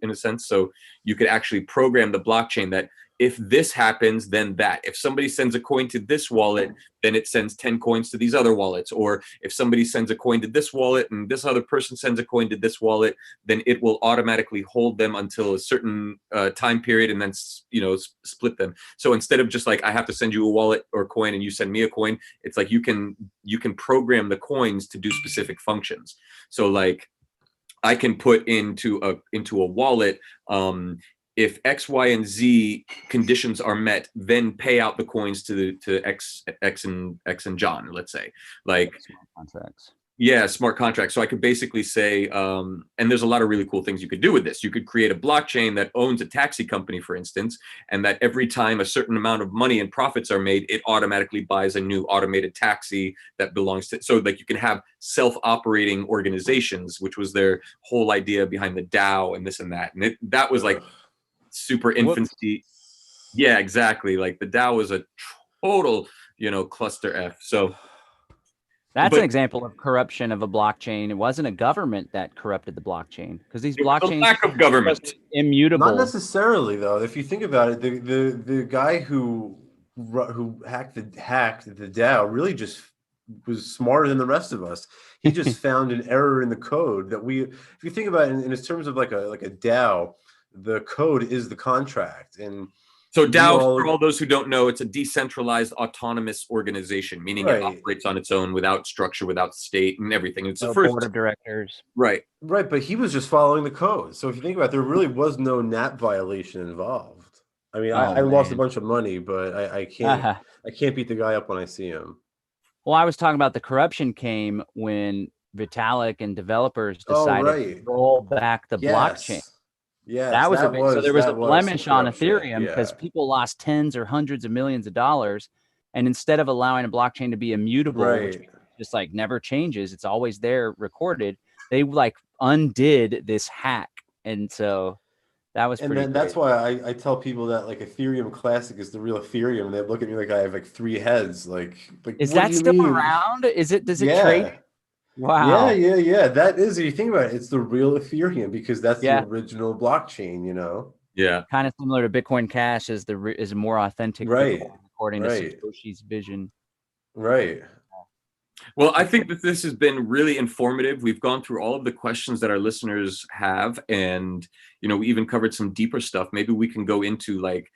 [SPEAKER 1] in a sense. So you could actually program the blockchain that if this happens, then that. If somebody sends a coin to this wallet, then it sends 10 coins to these other wallets. Or if somebody sends a coin to this wallet and this other person sends a coin to this wallet, then it will automatically hold them until a certain time period and then, split them. So instead of just like, I have to send you a wallet or coin and you send me a coin, it's like you can program the coins to do specific functions. So like I can put into a wallet, if X, Y, and Z conditions are met, then pay out the coins to X and John, let's say. Like
[SPEAKER 3] smart contracts.
[SPEAKER 1] Yeah, smart contracts. So I could basically say, and there's a lot of really cool things you could do with this. You could create a blockchain that owns a taxi company, for instance, and that every time a certain amount of money and profits are made, it automatically buys a new automated taxi that belongs to. So like you can have self-operating organizations, which was their whole idea behind the DAO and this and that. And that was like super infancy. Yeah, exactly. Like the DAO was a total, cluster F. So
[SPEAKER 3] that's an example of corruption of a blockchain. It wasn't a government that corrupted the blockchain, because these blockchains,
[SPEAKER 1] lack of government,
[SPEAKER 3] immutable.
[SPEAKER 2] Not necessarily, though. If you think about it, the guy who hacked the DAO really just was smarter than the rest of us. He just found an error in the code that if you think about it in terms of like a DAO, the code is the contract. And
[SPEAKER 1] so DAO, for all those who don't know, it's a decentralized autonomous organization, meaning
[SPEAKER 2] right.
[SPEAKER 1] It operates on its own without structure, without state and everything. It's the
[SPEAKER 3] first board of directors.
[SPEAKER 1] Right.
[SPEAKER 2] But he was just following the code. So if you think about it, there really was no NAP violation involved. I mean, I lost a bunch of money, but I can't beat the guy up when I see him.
[SPEAKER 3] Well, I was talking about the corruption came when Vitalik and developers decided to roll back the blockchain.
[SPEAKER 2] Yeah,
[SPEAKER 3] that was so there was a blemish on Ethereum because people lost tens or hundreds of millions of dollars, and instead of allowing a blockchain to be immutable, which just like never changes, it's always there recorded, they like undid this hack, and so that was pretty.
[SPEAKER 2] And that's why I tell people that like Ethereum Classic is the real Ethereum, and they look at me like I have like 3 heads. Like
[SPEAKER 3] is that still around? Does it trade? Wow.
[SPEAKER 2] Yeah. That is, if you think about it, it's the real Ethereum because that's the original blockchain,
[SPEAKER 1] Yeah.
[SPEAKER 3] Kind of similar to Bitcoin Cash is a more authentic Bitcoin, according to Satoshi's vision.
[SPEAKER 2] Right.
[SPEAKER 1] Well, I think that this has been really informative. We've gone through all of the questions that our listeners have, and we even covered some deeper stuff. Maybe we can go into like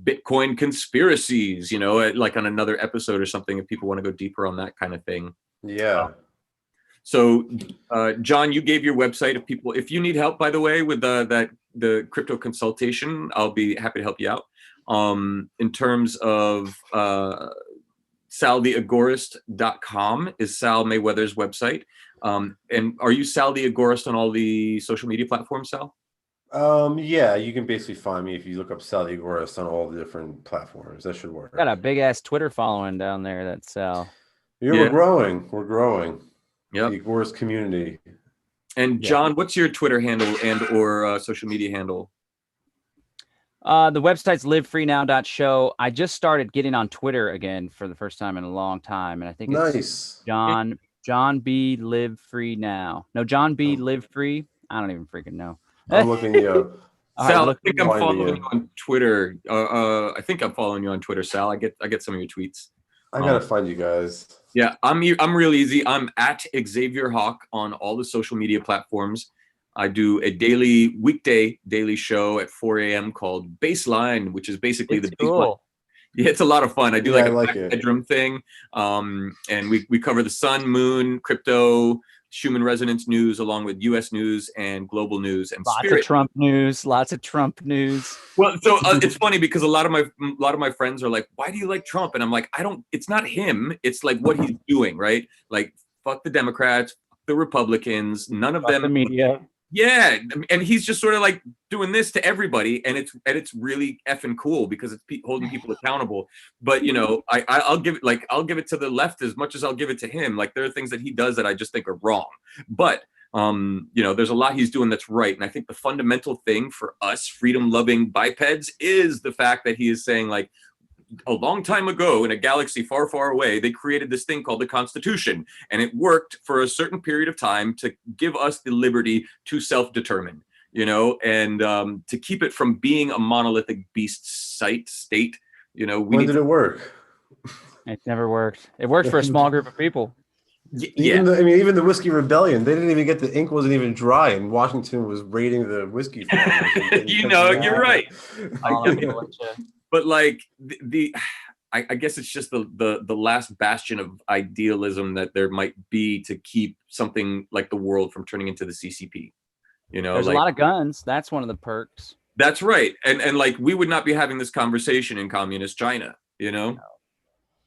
[SPEAKER 1] Bitcoin conspiracies, like on another episode or something, if people want to go deeper on that kind of thing.
[SPEAKER 2] Yeah.
[SPEAKER 1] So, John, you gave your website. If you need help, by the way, with the crypto consultation, I'll be happy to help you out. In terms of saltheagorist.com is Sal Mayweather's website. And are you Sal the Agorist on all the social media platforms, Sal?
[SPEAKER 2] Yeah, you can basically find me if you look up Sal the Agorist on all the different platforms. That should work.
[SPEAKER 3] Got a big ass Twitter following down there. That's Sal.
[SPEAKER 2] Yeah,
[SPEAKER 1] Yeah.
[SPEAKER 2] we're growing. We're growing.
[SPEAKER 1] Yep.
[SPEAKER 2] The Agorist community.
[SPEAKER 1] And
[SPEAKER 3] Yeah.
[SPEAKER 1] John, what's your Twitter handle and or social media handle?
[SPEAKER 3] The website's livefreenow.show. I just started getting on Twitter again for the first time in a long time, and I think it's
[SPEAKER 2] Nice.
[SPEAKER 3] John B Live Free Now. No, John B
[SPEAKER 2] Oh.
[SPEAKER 3] Live Free. I don't even freaking know.
[SPEAKER 2] I'm looking you up.
[SPEAKER 3] All right,
[SPEAKER 1] Sal, I
[SPEAKER 3] look,
[SPEAKER 1] think I'm
[SPEAKER 2] Finding
[SPEAKER 1] following
[SPEAKER 2] you.
[SPEAKER 1] you on Twitter. I think I'm following you on Twitter, Sal. I get some of your tweets.
[SPEAKER 2] I gotta find you guys.
[SPEAKER 1] Yeah, I'm real easy. I'm at Xavier Hawk on all the social media platforms. I do a weekday daily show at 4 a.m. called Baseline, which is basically
[SPEAKER 3] it's
[SPEAKER 1] the baseline.
[SPEAKER 3] cool.
[SPEAKER 1] Yeah, it's a lot of fun. I do
[SPEAKER 2] Yeah,
[SPEAKER 1] like
[SPEAKER 2] I
[SPEAKER 1] a
[SPEAKER 2] like
[SPEAKER 1] back
[SPEAKER 2] it.
[SPEAKER 1] bedroom thing, and we cover the sun, moon, crypto, Schumann resonance news, along with U.S. news and global news and
[SPEAKER 3] Lots
[SPEAKER 1] spirit.
[SPEAKER 3] of Trump news. Lots of Trump news.
[SPEAKER 1] Well, so it's funny because a lot of my friends are like, "Why do you like Trump?" And I'm like, "I don't. It's not him. It's like what he's doing, right? Like, fuck the Democrats, fuck the Republicans. None of
[SPEAKER 3] Fuck
[SPEAKER 1] them.
[SPEAKER 3] the media.
[SPEAKER 1] Yeah, and he's just sort of like doing this to everybody, and it's really effing cool because it's holding people accountable. But you know, I'll give it to the left as much as I'll give it to him. Like there are things that he does that I just think are wrong. But you know, there's a lot he's doing that's right, and I think the fundamental thing for us freedom-loving bipeds is the fact that he is saying like, a long time ago in a galaxy far, far away, they created this thing called the Constitution, and it worked for a certain period of time to give us the liberty to self-determine, you know, and to keep it from being a monolithic beast state. You know,
[SPEAKER 2] When did it work?
[SPEAKER 3] It never worked. It worked for a small group of people.
[SPEAKER 2] Even the Whiskey Rebellion, they didn't even get the ink wasn't even dry, and Washington was raiding the whiskey farmers.
[SPEAKER 1] You know, you're right.
[SPEAKER 3] Yeah.
[SPEAKER 1] But like I guess it's just the last bastion of idealism that there might be to keep something like the world from turning into the CCP. You know,
[SPEAKER 3] There's
[SPEAKER 1] like,
[SPEAKER 3] a lot of guns. That's one of the perks.
[SPEAKER 1] that's right. And like we would not be having this conversation in communist China, you know?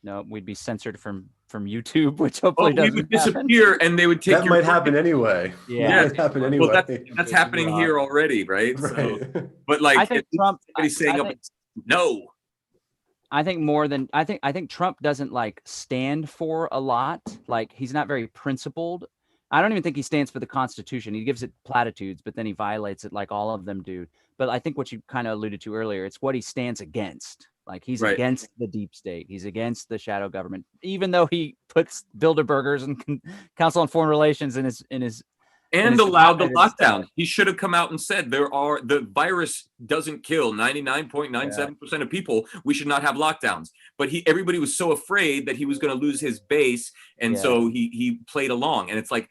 [SPEAKER 3] No, we'd be censored from YouTube, which hopefully
[SPEAKER 1] we
[SPEAKER 3] doesn't
[SPEAKER 1] would
[SPEAKER 3] happen.
[SPEAKER 1] disappear and they would take
[SPEAKER 2] That
[SPEAKER 1] your
[SPEAKER 2] might happen anyway.
[SPEAKER 3] Yeah.
[SPEAKER 2] That might happen anyway.
[SPEAKER 1] Well, that's happening here already, right?
[SPEAKER 2] Right.
[SPEAKER 1] So, but like
[SPEAKER 3] I think Trump.
[SPEAKER 1] somebody's saying no.
[SPEAKER 3] I think more than I think Trump doesn't like stand for a lot. Like he's not very principled. I don't even think he stands for the Constitution. He gives it platitudes, but then he violates it like all of them do. But I think what you kind of alluded to earlier, it's what he stands against. Like he's
[SPEAKER 1] Right.
[SPEAKER 3] against the deep state. He's against the shadow government, even though he puts Bilderbergers and Council on Foreign Relations in his
[SPEAKER 1] and allowed the lockdown. He should have come out and said the virus doesn't kill 99.97% of people. We should not have lockdowns. But everybody was so afraid that he was going to lose his base, and so he played along. And it's like,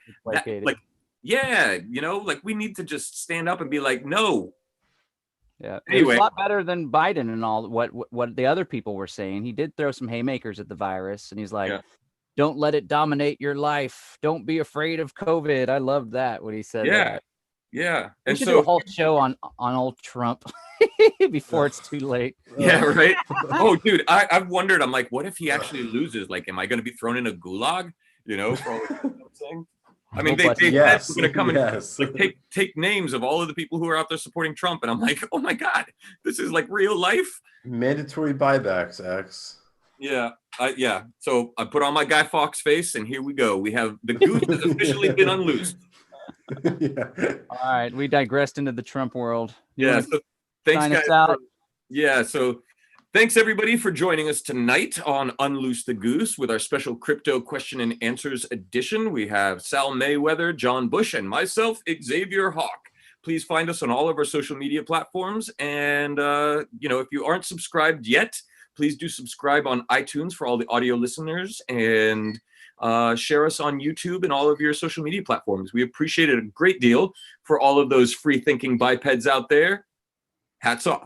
[SPEAKER 1] yeah, you know, like we need to just stand up and be like, no.
[SPEAKER 3] Yeah,
[SPEAKER 1] anyway,
[SPEAKER 3] it was a lot better than Biden and all what the other people were saying. He did throw some haymakers at the virus, and he's like, don't let it dominate your life. Don't be afraid of COVID. I loved that when he said that.
[SPEAKER 1] Yeah.
[SPEAKER 3] And we should do a whole show on old Trump before it's too late.
[SPEAKER 1] Yeah, right. Oh, dude, I've wondered. I'm like, what if he actually loses? Like, am I going to be thrown in a gulag? You know, for all I'm saying. I mean, they said they're going to come and like take names of all of the people who are out there supporting Trump, and I'm like, oh my god, this is like real life.
[SPEAKER 2] Mandatory buybacks, X.
[SPEAKER 1] Yeah, yeah. So I put on my Guy Fawkes face, and here we go. We have the goose has officially been unloosed.
[SPEAKER 3] All right, we digressed into the Trump world.
[SPEAKER 1] So thanks, guys. So thanks everybody for joining us tonight on Unloose the Goose with our special crypto question and answers edition. We have Sal Mayweather, John Bush, and myself, Xavier Hawk. Please find us on all of our social media platforms, and you know, if you aren't subscribed yet, please do subscribe on iTunes for all the audio listeners, and share us on YouTube and all of your social media platforms. We appreciate it a great deal. For all of those free-thinking bipeds out there, hats off.